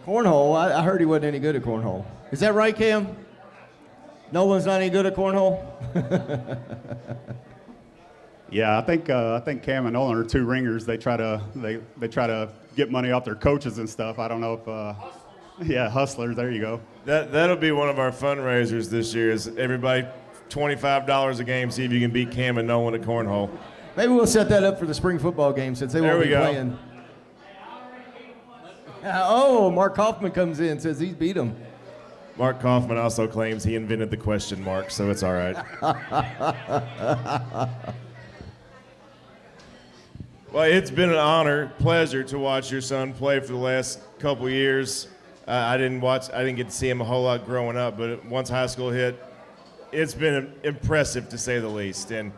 Cornhole? I heard he wasn't any good at cornhole. Is that right, Cam? Nolan's not any good at cornhole? Yeah, I think Cam and Nolan are 2 ringers. They try to get money off their coaches and stuff. I don't know if yeah, hustlers. There you go. That'll be one of our fundraisers this year. Is everybody $25 a game? See if you can beat Cam and Nolan at cornhole. Maybe we'll set that up for the spring football game since they won't be playing. Oh, Mark Kaufman comes in, says he's beat him. Mark Kaufman also claims he invented the question mark, so it's all right. Well, it's been an honor, pleasure to watch your son play for the last couple years. I didn't get to see him a whole lot growing up, but once high school hit, it's been impressive to say the least. And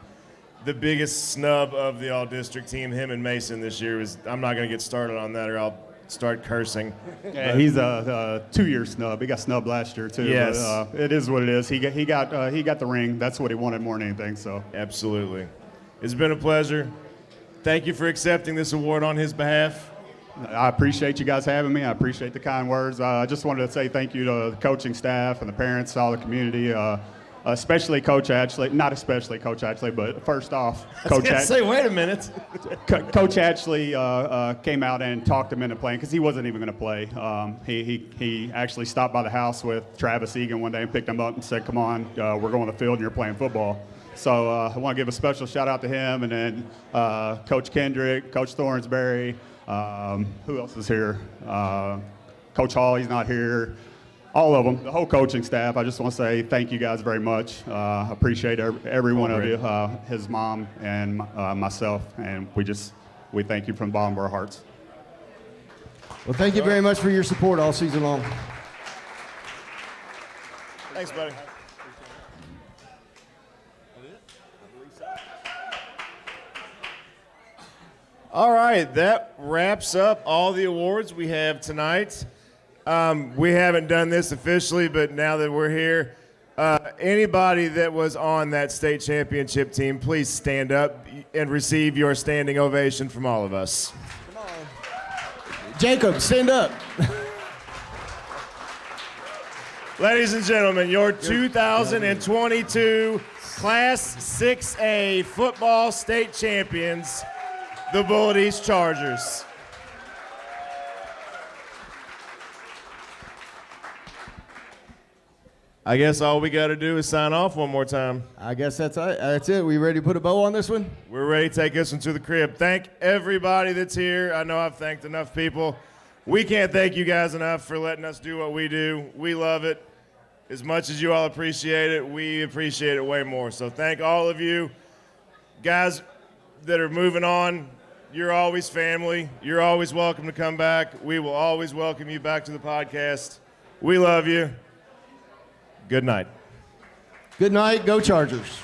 the biggest snub of the all-district team, him and Mason this year, was, I'm not going to get started on that or I'll start cursing. Yeah, he's a 2-year snub. He got snubbed last year too. Yes. But, it is what it is. He got the ring. That's what he wanted more than anything. So absolutely, it's been a pleasure. Thank you for accepting this award on his behalf. I appreciate you guys having me. I appreciate the kind words. I just wanted to say thank you to the coaching staff and the parents, all the community. Especially Coach Ashley, not especially Coach Ashley, but first off, Coach Ashley. Wait a minute. Coach Ashley came out and talked him into playing because he wasn't even going to play. He actually stopped by the house with Travis Egan one day and picked him up and said, "Come on, we're going to the field and you're playing football." So I want to give a special shout out to him, and then Coach Kendrick, Coach Thornsberry. Who else is here? Coach Hall, he's not here. All of them, the whole coaching staff. I just want to say thank you guys very much. Appreciate every one of you, his mom and myself, and we thank you from the bottom of our hearts. Well, thank you very much for your support all season long. Thanks, buddy. All right, that wraps up all the awards we have tonight. We haven't done this officially, but now that we're here, anybody that was on that state championship team, please stand up and receive your standing ovation from all of us. Come on. Jacob, stand up. Ladies and gentlemen, your 2022 Class 6A football state champions, the Bullitt East Chargers. I guess all we got to do is sign off one more time. I guess that's it. We ready to put a bow on this one? We're ready to take this one to the crib. Thank everybody that's here. I know I've thanked enough people. We can't thank you guys enough for letting us do what we do. We love it. As much as you all appreciate it, we appreciate it way more. So thank all of you. Guys that are moving on, You're always family. You're always welcome to come back. We will always welcome you back to the podcast. We love you. Good night. Good night. Go Chargers.